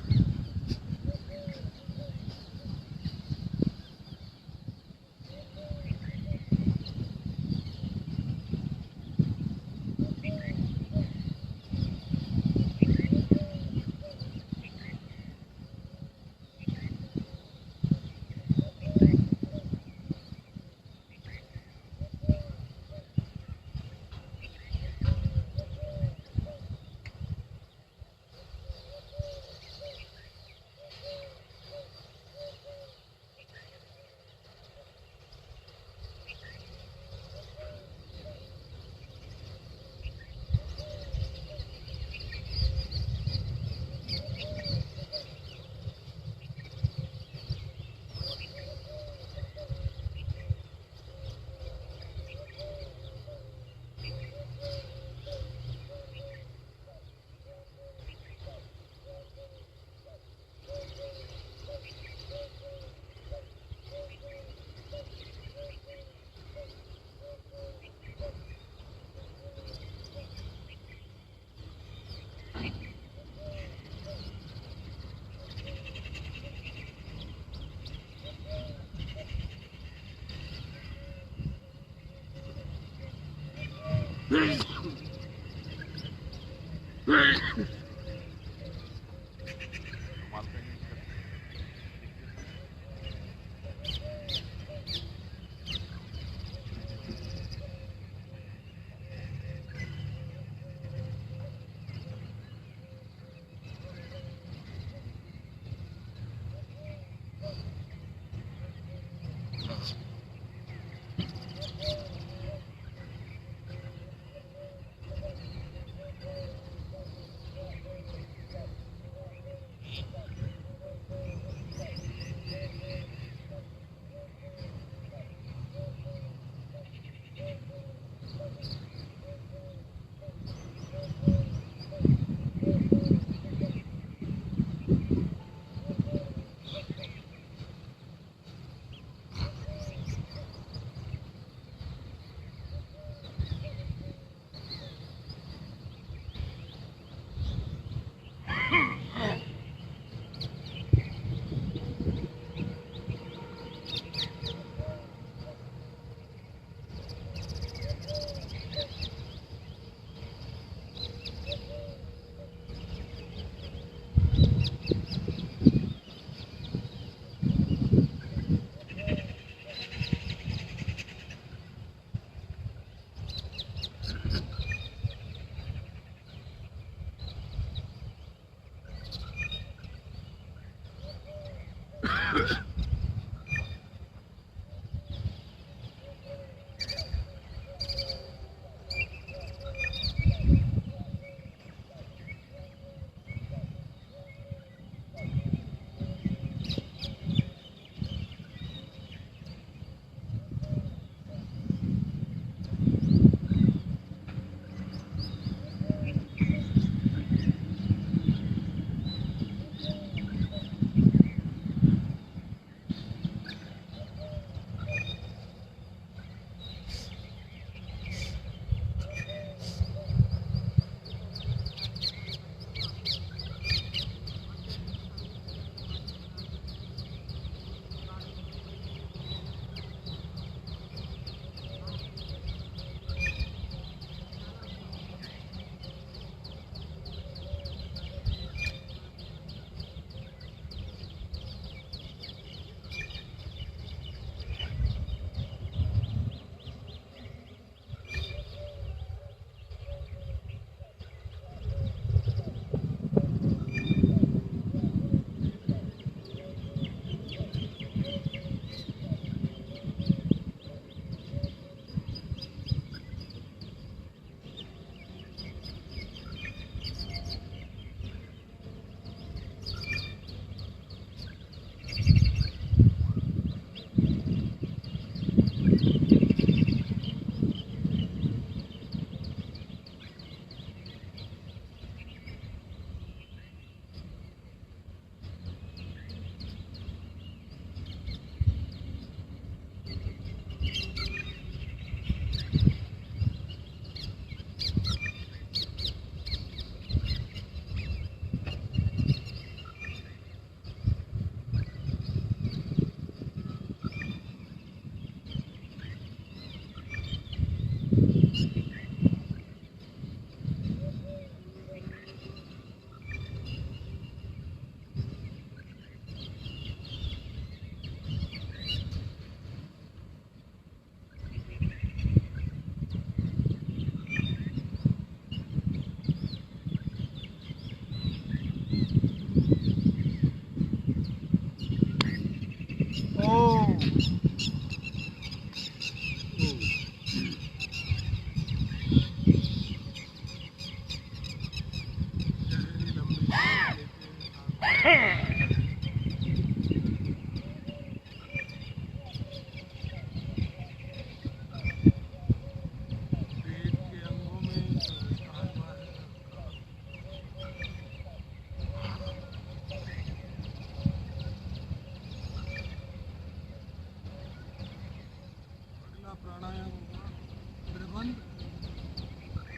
बंद,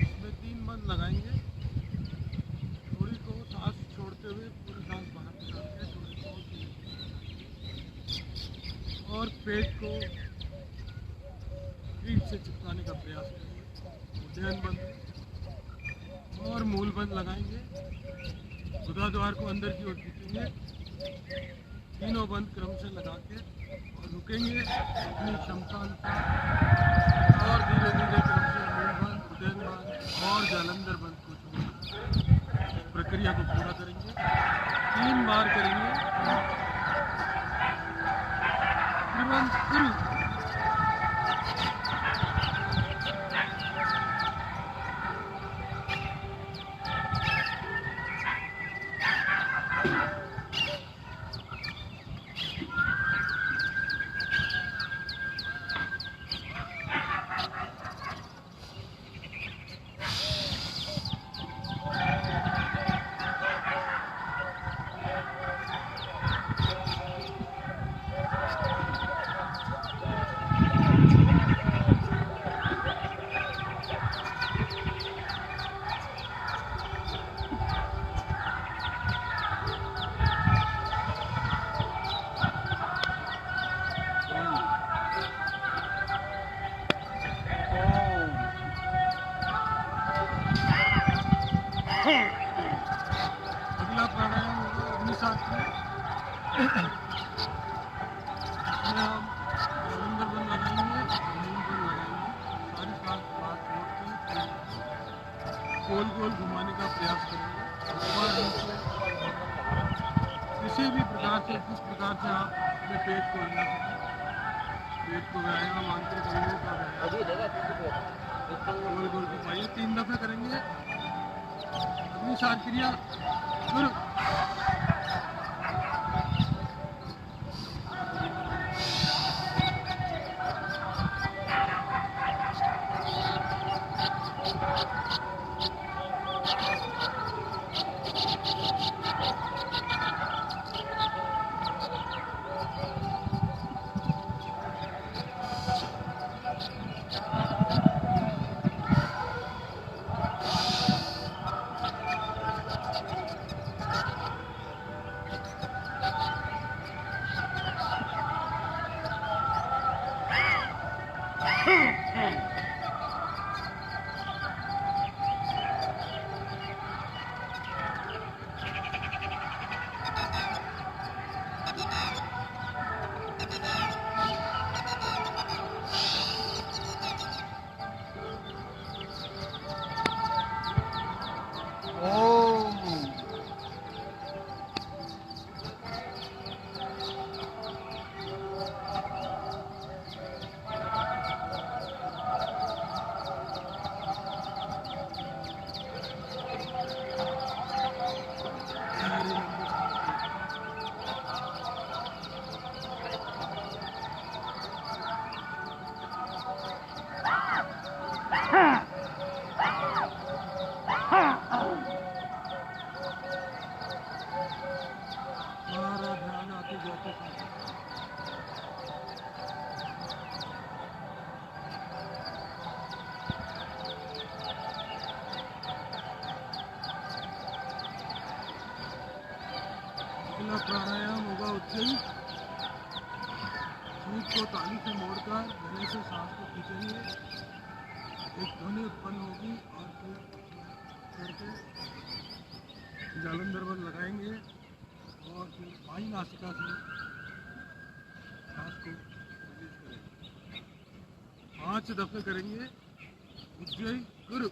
इसमें 3 बंद लगाएंगे। थोड़ी को सांस छोड़ते हुए पूरी सांस बाहर निकालते हैं, थोड़ी को और पेट को पीठ से चिपकाने का प्रयास करेंगे। उद्यान बंद और मूल बंद लगाएंगे। गुदाद्वार को अंदर की ओर खींचेंगे। तीनों बंद क्रमशः लगा के और रुकेंगे अपनी क्षमता अनुसार और धीरे धीरे क्रमशः मूल बंद, उद्यान बंद और जालंधर बंद को छोड़ेंगे। इस प्रक्रिया को पूरा करेंगे, 3 बार करेंगे। तुरंत शुरू। अगला प्राणायाम होगा अग्निशास्त्री। इसमें हम जालंधर बंद लगाएंगे, मूल बंद लगाएंगे। सारी सांस बाहर छोड़ के गोल गोल घुमाने का प्रयास करेंगे। ऊपर नीचे किसी भी प्रकार से, जिस प्रकार से आप अपने पेट को हिला सकें, पेट को व्यायाम, आंतरिक अंगों का व्यायाम गोल गोल घुमाइए। 3 दफे करेंगे। अग्निसार क्रिया शुरू। अगला प्राणायाम होगा उज्जयी। सूट को ताली से मोड़कर गले से सांस को खींचेंगे, एक ध्वनि उत्पन्न होगी और फिर करके जालंधर बंद लगाएंगे और फिर बाई नासिका से सांस को रिलीज करेंगे। 5 दफे करेंगे। उज्जयी गुरु।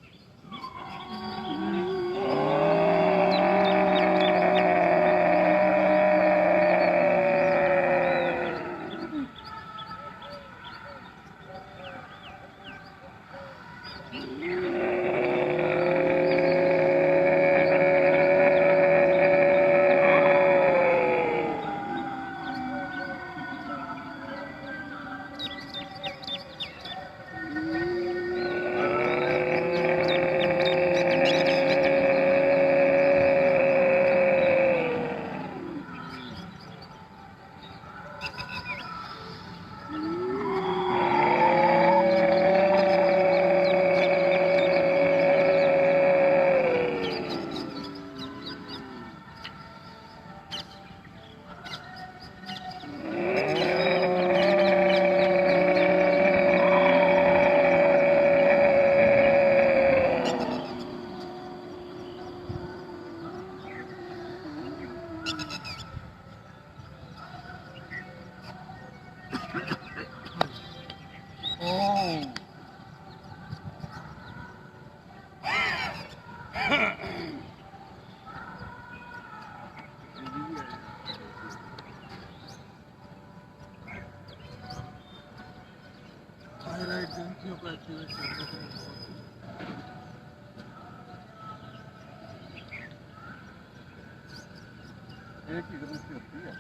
एक ही गलती होती है।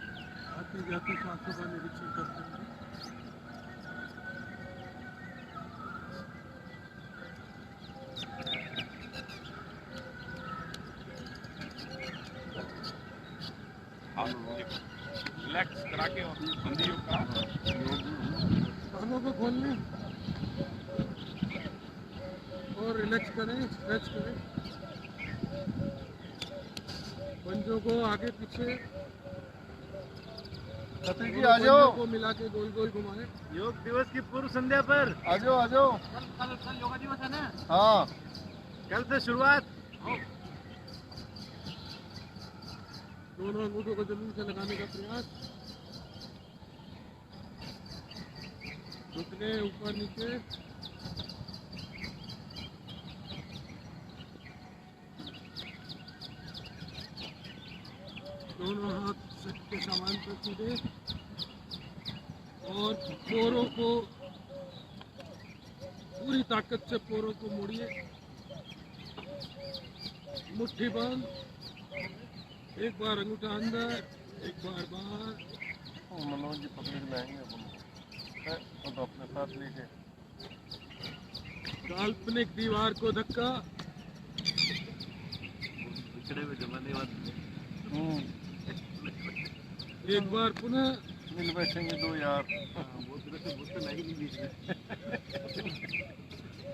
आती जाती सांसों का निरीक्षण करते हैं। रिलैक्स करा के और बंदी योग का कानों को खोल लें और रिलैक्स करें, स्ट्रेच करें। पंजों को आगे पीछे सतीश जी आ जाओ, को मिला के गोल गोल घुमाएं। योग दिवस की पूर्व संध्या पर आ जाओ, आ जाओ। कल योगा दिवस है ना? हाँ, कल से शुरुआत। दोनों अंगूठों को जमीन से लगाने का प्रयास। घुटने ऊपर नीचे। दोनों हाथ सट के सामान पर सीधे और पोरों को पूरी ताकत से पोरों को मोड़िए। मुट्ठी बंद। एक बार अंगूठा अंदर, एक बार बाहर। वो मनोज जी पकड़ के लाएंगे अपन को, तो अपने साथ लेके। काल्पनिक दीवार को धक्का। पिछड़े में जमाने वाले एक बार पुनः मिल बैठेंगे दो यार। वो तरह से बोलते नहीं बीच में।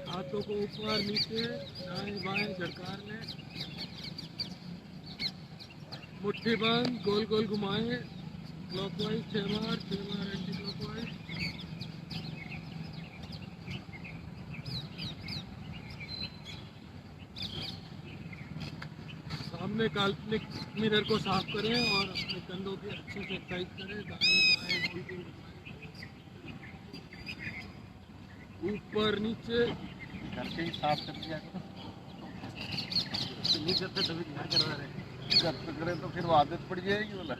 हाथों को ऊपर नीचे दाएं बाएं झटकार लें। मुट्ठी बंद, गोल गोल घुमाएं। क्लॉकवाइज 6 बार एंटी क्लॉकवाइज। सामने काल्पनिक मिरर को साफ करें और अपने कंधों की अच्छे से एक्सरसाइज करें। दाएं बाएं गोल गोल घुमाएं। ऊपर नीचे। घर के ही साफ कर दिया करो। नहीं करते तभी क्या करवा रहे हैं। घर पे करें तो फिर वो आदत पड़ जाएगी बोला।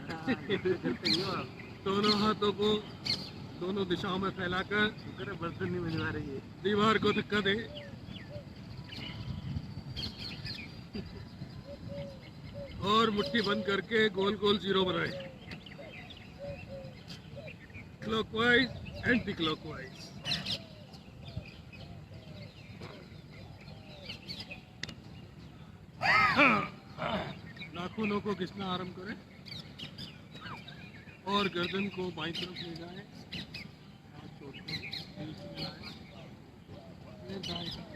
दोनों हाथों को दोनों दिशाओं में फैलाकर बर्तन नहीं मिलवा रही है। दीवार को धक्का दे। और मुट्ठी बंद करके गोल गोल जीरो बनाए। Clockwise anti clockwise. नाखूनों को घिसना आरंभ करें और गर्दन को बाईं तरफ ले जाएं। हाथ छोड़कर बीच में लाएं। फिर दाएं तरफ।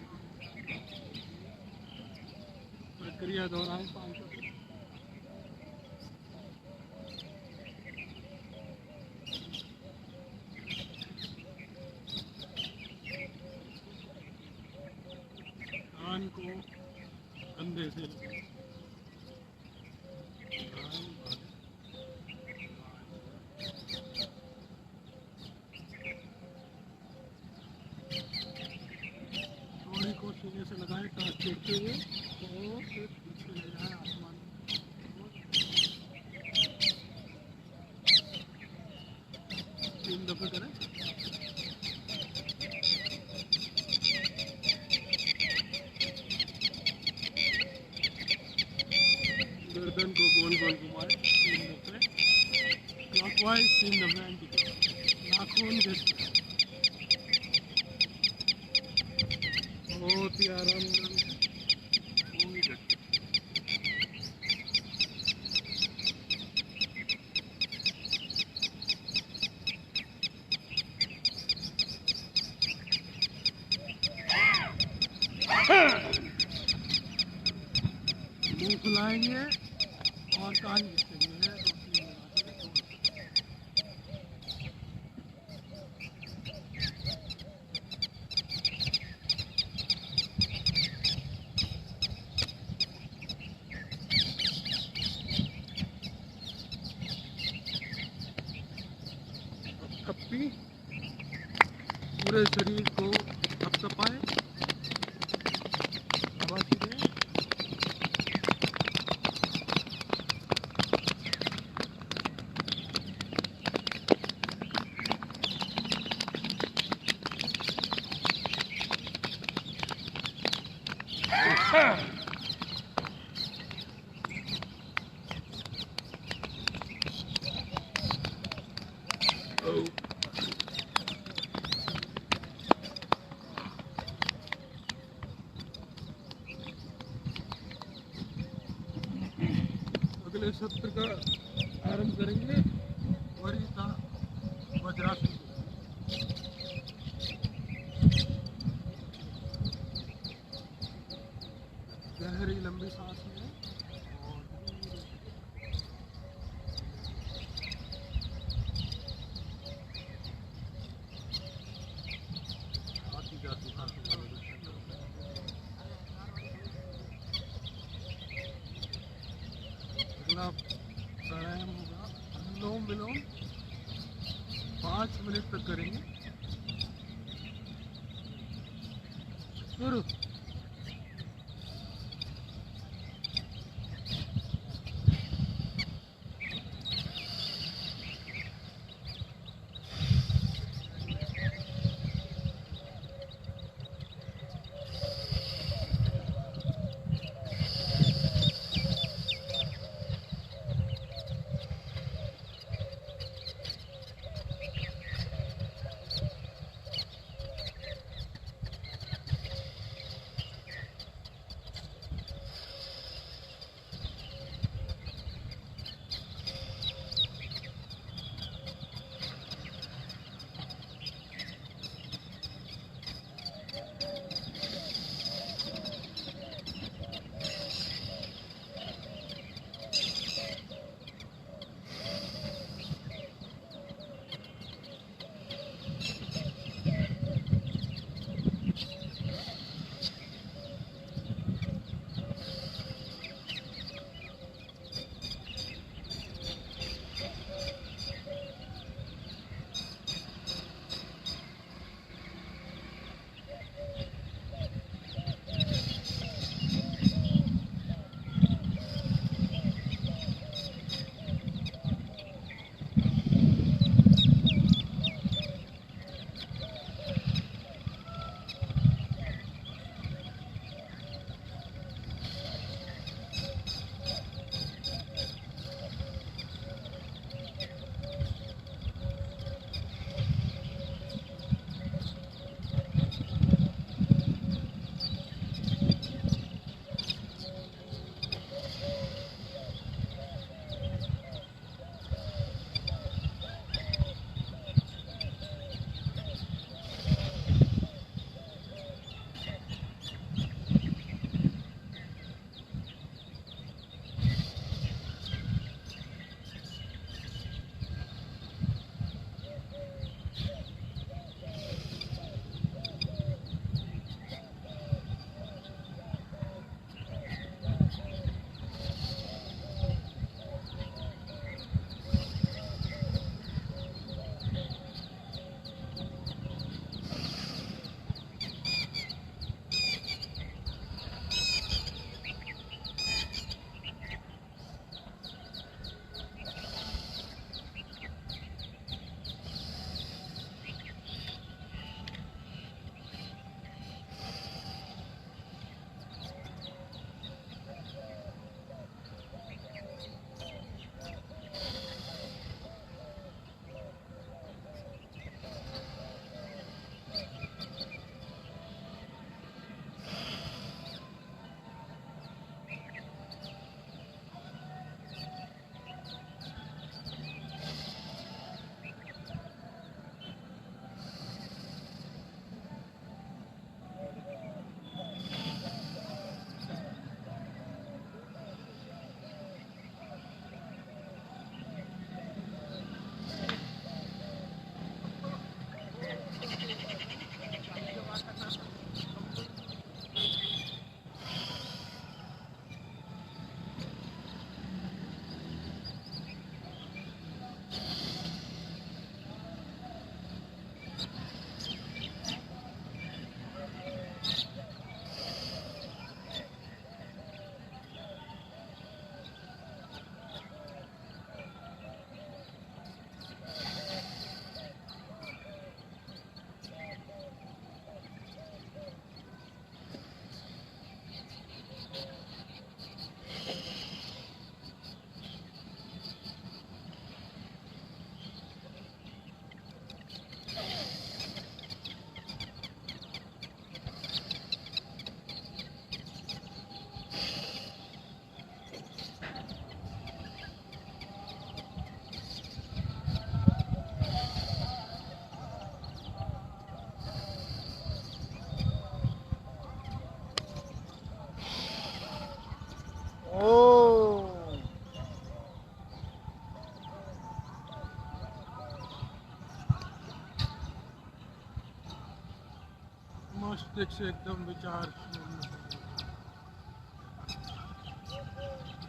प्रक्रिया दोहराएं 5 बार। कान को कंधे से लगाएं। थोड़ी को सीने से लगाएं सांस छोड़ते हुए और फिर पीछे ले जाएं आसमान में। 3 दफे करें। गर्दन को गोल गोल घुमाएं 3 दफे। क्लॉकवाइज 3 दफे एंटी क्लॉकवाइज। नाखून घिसना। बहुत ही आराम से कोई झटका। मुंह फुलाएंगे और कान घिसेंगे। 2-3 बार। थप्पी पूरे शरीर को थपथपाएं। शाबाशी दें। पहले सत्र का आरंभ करेंगे वरिता वज्रासन। गहरी लंबी सांस लें और आती जाती सांसों का निरीक्षण करें। अगला प्राणायाम होगा अनुलोम विलोम 5 मिनट तक करेंगे। शुरू। मस्तिष्क से एकदम विचार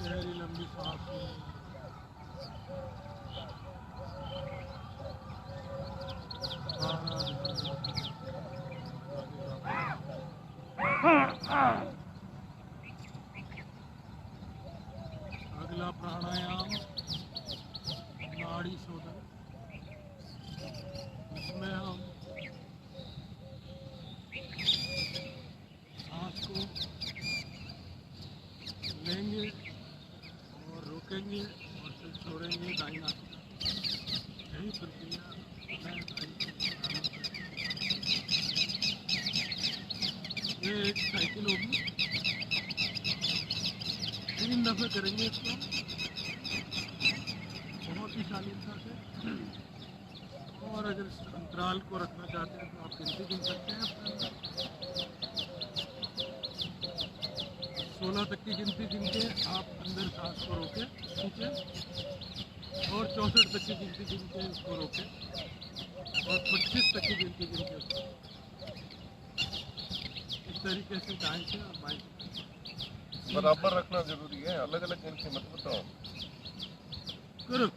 गहरी लंबी सांस अगला प्राणायाम नाड़ी शोधन, इसमें हम सांस को लेंगे और रोकेंगे और फिर छोड़ेंगे दाहिना। यही प्रक्रिया ये एक साइकिल होगी, 3 दफे करेंगे इसको बहुत ही शालीनता से। और अगर इस अंतराल को रखना चाहते हैं तो आप गिनती गिन सकते हैं अपने अंदर। 16 तक की गिनती गिन के आप अंदर सांस को रोके खींचे, और 64 तक की गिनती गिन के उसको रोके, और 25 तक की गिनती गिन के उसको। इस तरीके से दाएं से और बाएं से बराबर रखना जरूरी है, अलग अलग गिनती मत बताओ। करो।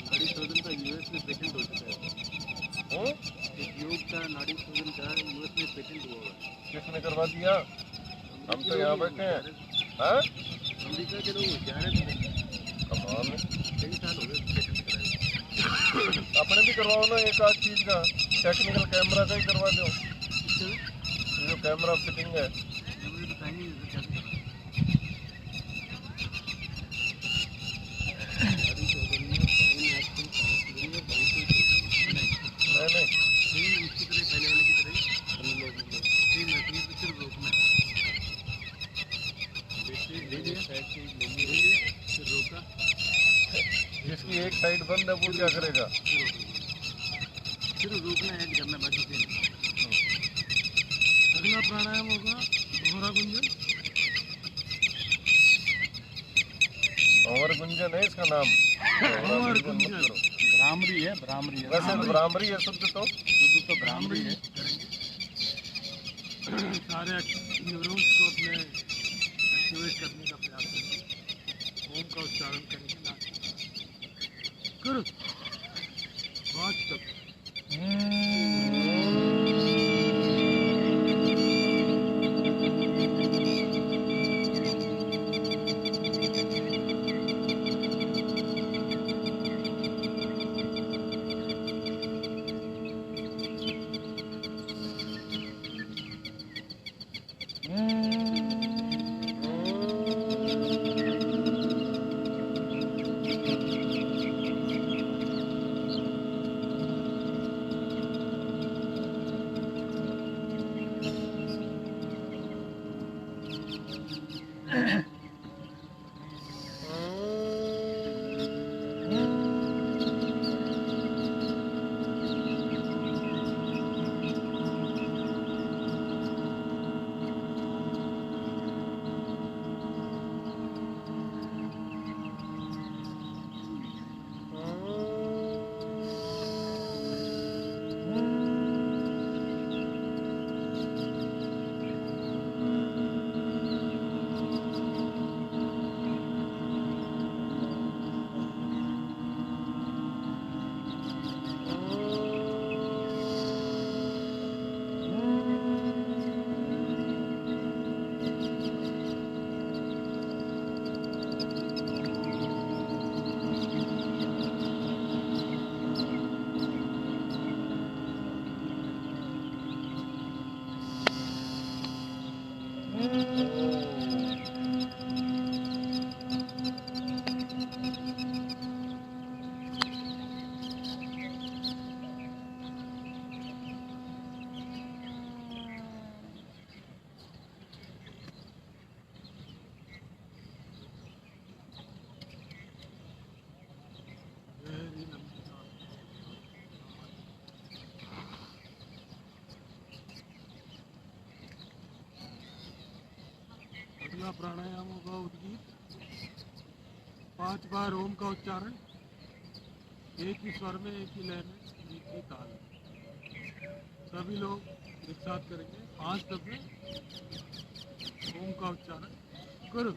नाड़ी शोधन का यूएस में पेटेंट हो चुका है। एक योग का नाड़ी शोधन का यूएस में पेटेंट हुआ है। किसने करवा दिया? हम तो यहाँ बैठे हैं। हाँ? अमेरिका के लोग होशियार हैं। कमाल है। कई साल हो गए पेटेंट कराए। अपने भी करवाओ ना एक आध चीज का। टेक्निकल कैमरा का ही करवा दो, ये जो कैमरा फिटिंग है। मुझे बताएंगे जैसे कैसे करना है। गाड़ी तो बनी है, फाइन आजकल कहाँ से बनी है, बाइक से चल रही है। नहीं सेम उसकी तरह पहले वाले की तरह सेम है, तो सिर्फ रोकना है। ले लिया साइड से ले लिया, फिर रोका, जिसकी एक साइड बंद है वो क्या करेगा? फिर रोकना है, करना बाकी से नहीं। अगला प्राणायाम होगा भौरा गुंजन। भंवर गुंजन है इसका नाम। भंवर गुंजन मत गुंजन। करो। भ्रामरी है, भ्रामरी है। वैसे तो भ्रामरी है, शुद्ध तो भ्रामरी है। सारे न्यूरॉन्स को अपने एक्टिवेट करने का प्रयास करेंगे। ओम का उच्चारण करेंगे नाक से। करो 5 तक। अगला प्राणायाम होगा उद्गीत। 5 बार ओम का उच्चारण, एक ही स्वर में, एक ही लय में, एक ही ताल में। सभी लोग एक साथ करेंगे 5 दफे ओम का उच्चारण। करो।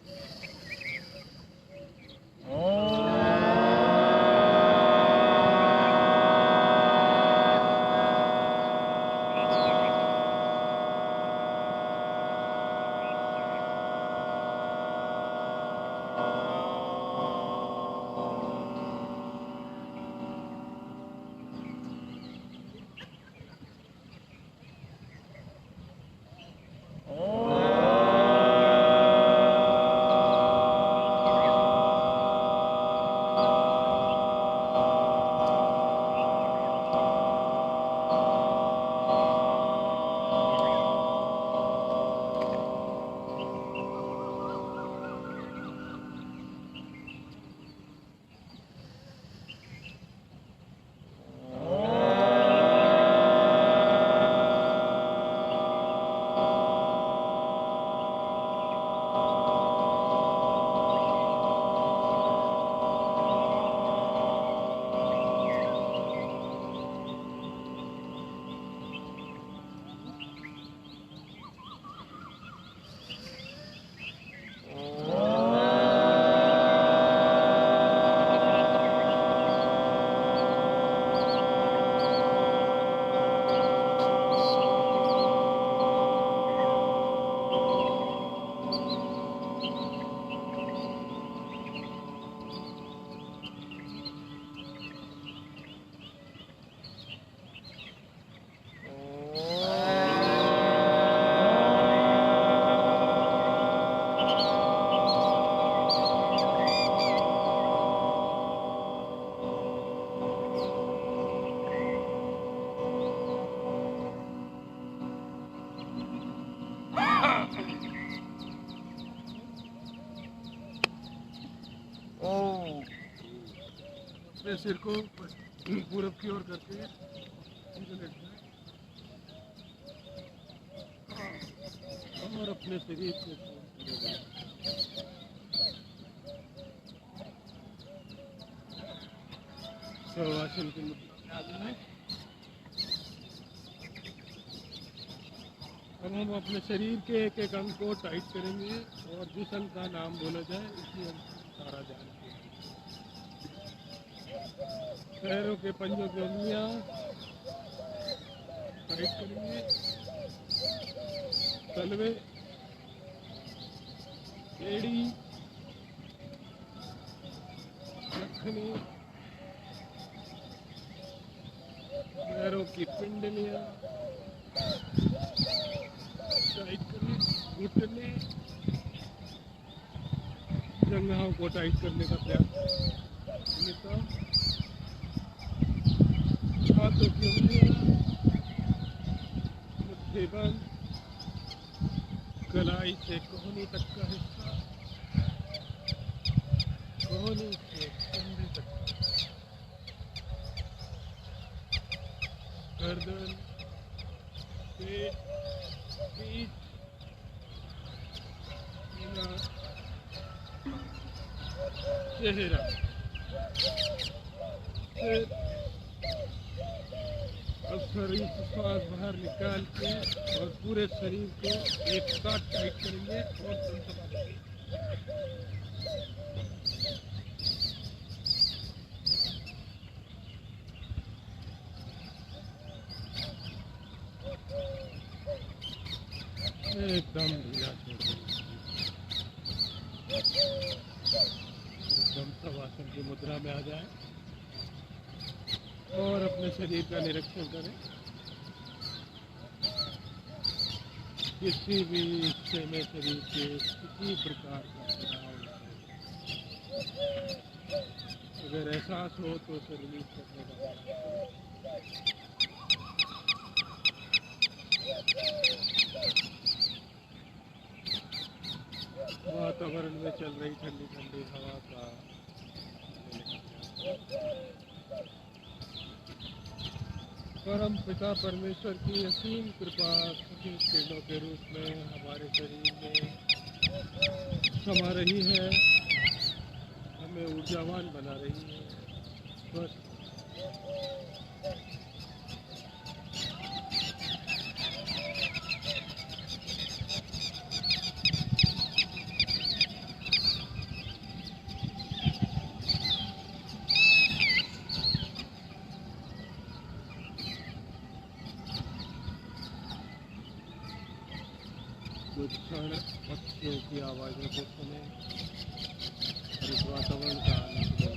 अपने सिर को पूरब की ओर करके सीधे लेट जाए और अपने शरीर को पूरे बनाए। शवासन की मुद्रा में अब हम अपने शरीर के एक एक अंग को टाइट करेंगे और जिस अंग का नाम बोला जाए उसी अंग को सारा जान के पैरों के पंजों की उंगलियां टाइट करेंगे, तलवे, एड़ी, नखने, पैरों की पिंडलियां टाइट करें, घुटने, जंघाओं को टाइट करने का प्रयास करें, हाथों की उंगलियां, मुट्ठी बंद, कलाई से कोहनी तक का हिस्सा, कोहनी से कंधे तक, गर्दन, पेट, पीठ, सीना, चेहरा, सिर। अब शरीर से श्वास बाहर निकाल के और पूरे शरीर को एक साथ टाइट करेंगे और संतुलन करेंगे। एकदम ढीला छोड़ देंगे, एकदम शवासन की मुद्रा में आ जाए और अपने शरीर का निरीक्षण करें। किसी भी हिस्से में शरीर के किसी प्रकार का तनाव नहीं, अगर एहसास हो तो उसे रिलीज करने का प्रयास करें। वातावरण में चल रही ठंडी ठंडी हवा का परम पिता परमेश्वर की असीम कृपा सफेद किरणों के रूप में हमारे शरीर में समा रही है, हमें ऊर्जावान बना रही है, स्वस्थ। कुछ क्षण पक्षियों की आवाज़ों को सुने और इस वातावरण का आनंद लें।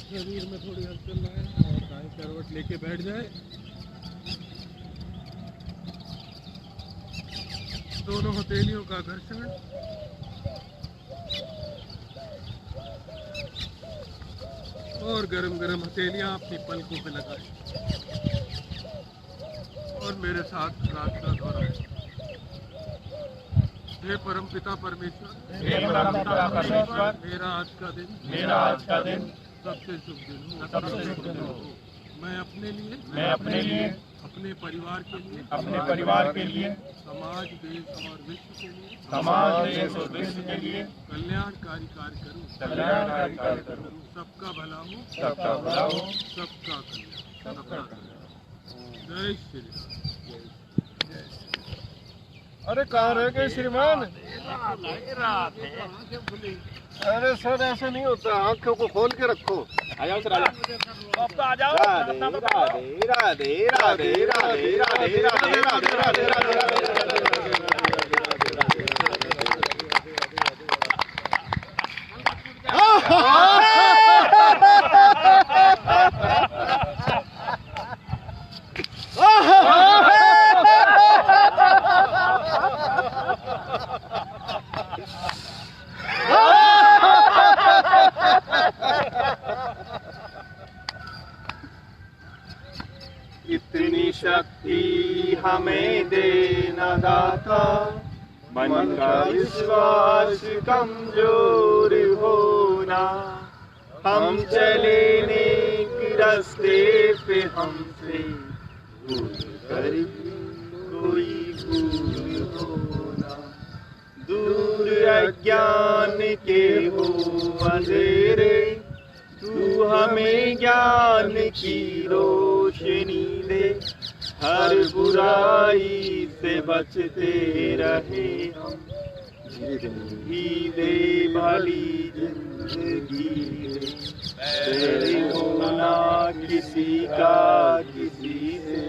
शरीर में थोड़ी हलचल आए और दाएं करवट लेके बैठ जाए। दोनों हथेलियों का घर्षण, और गरम गरम हथेलियां अपनी पलकों पे लगाएं और मेरे साथ रात का दोहराएं। हे परमपिता परमेश्वर, मेरा आज का दिन सबसे शुभ दिन हो। मैं अपने लिए, अपने परिवार के लिए, समाज, देश और विश्व के लिए कल्याणकारी कार्य करूं। सबका भला हो, सबका कल्याण। जय श्री राम। अरे कहाँ रह गए श्रीमान? अरे सर ऐसे नहीं होता, आंखों को खोल के रखो। आ जाओ सर, आ जाओ। अब तो आ जाओ। राधे राधे राधे राधे राधे राधे राधे राधे राधे राधे राधे। इतनी शक्ति हमें देना दाता, मन का विश्वास कमजोर होना, हम चले नेक रास्ते पे हमसे भूल कर भी कोई भूल होना, दूर अज्ञान के हो अंधेरे, तू हमें ज्ञान की रोशनी दे, हर बुराई से बचते रहे हम, जिंदगी दे भली जिंदगी दे, तेरे होना किसी का किसी से,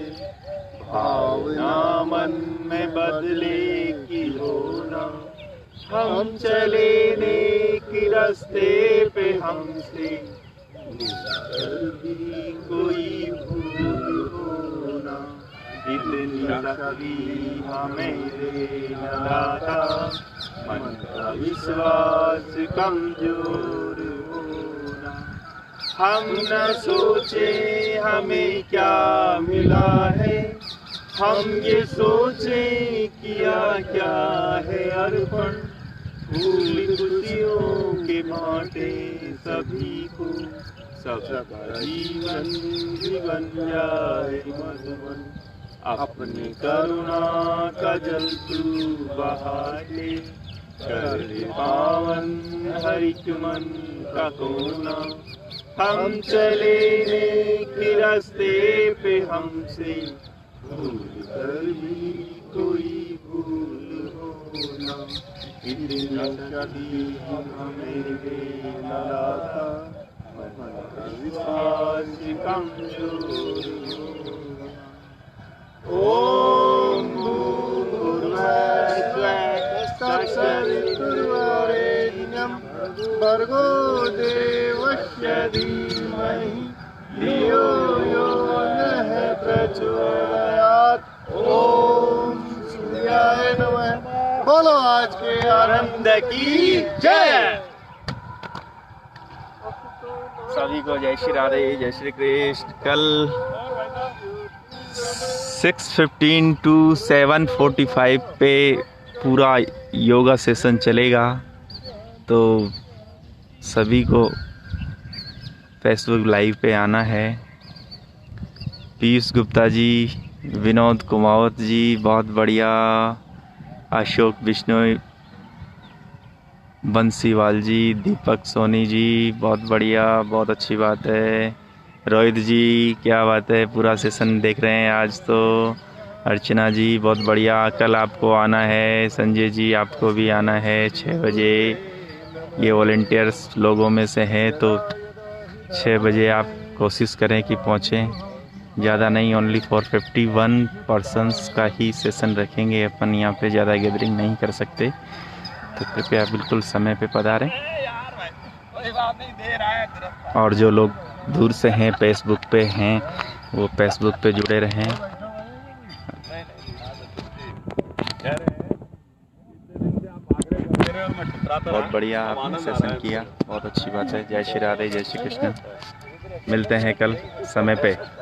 भावना मन में बदले की होना, हम चले नेक रास्ते पे हमसे भी कोई भूल होना, इतनी शक्ति हमें देना दाता, मन का विश्वास कमजोर होना, हम न सोचे हमें क्या मिला है, हम ये सोचे किया क्या है अर्पण, फूल खुशियों के बांटे सभी को, सबका जीवन भी बन जाए मधुबन, अपनी करुणा का जल तू बहा दे, कर दे पावन हर एक मन का कोना, हम चले नेक रास्ते पे हमसे भूल कर भी कोई भूल होना, इतनी शक्ति हमें देना दाता, मन का विश्वास कमजोर होना। ओम तत्सवितुर्वरेण्यं भर्गो देवस्य धीमहि धियो यो नः प्रचोदयात्। ओम सूर्याय नमः। बोलो आज के आनंद की जय। सभी को जय श्री राधे, जय श्री कृष्ण। कल 6:15 to 7:45 पे पूरा योगा सेशन चलेगा, तो सभी को फेसबुक लाइव पे आना है। पीयूष गुप्ता जी, विनोद कुमावत जी बहुत बढ़िया, अशोक बिश्नोई, बंसीवाल जी, दीपक सोनी जी बहुत बढ़िया, बहुत अच्छी बात है। रोहित जी क्या बात है, पूरा सेशन देख रहे हैं आज तो। अर्चना जी बहुत बढ़िया, कल आपको आना है। संजय जी आपको भी आना है 6 बजे। ये वॉलंटियर्स लोगों में से हैं, तो 6 बजे आप कोशिश करें कि पहुँचें। ज़्यादा नहीं, ओनली फॉर 51 पर्सनस का ही सेशन रखेंगे अपन, यहाँ पे ज़्यादा गैदरिंग नहीं कर सकते, तो कृपया बिल्कुल समय पे पधारें। और जो लोग दूर से हैं, फेसबुक पे हैं, वो फेसबुक पे जुड़े रहें। बहुत बढ़िया आपने सेशन किया, बहुत अच्छी बात है। जय श्री राधे, जय श्री कृष्ण। मिलते हैं कल समय पे।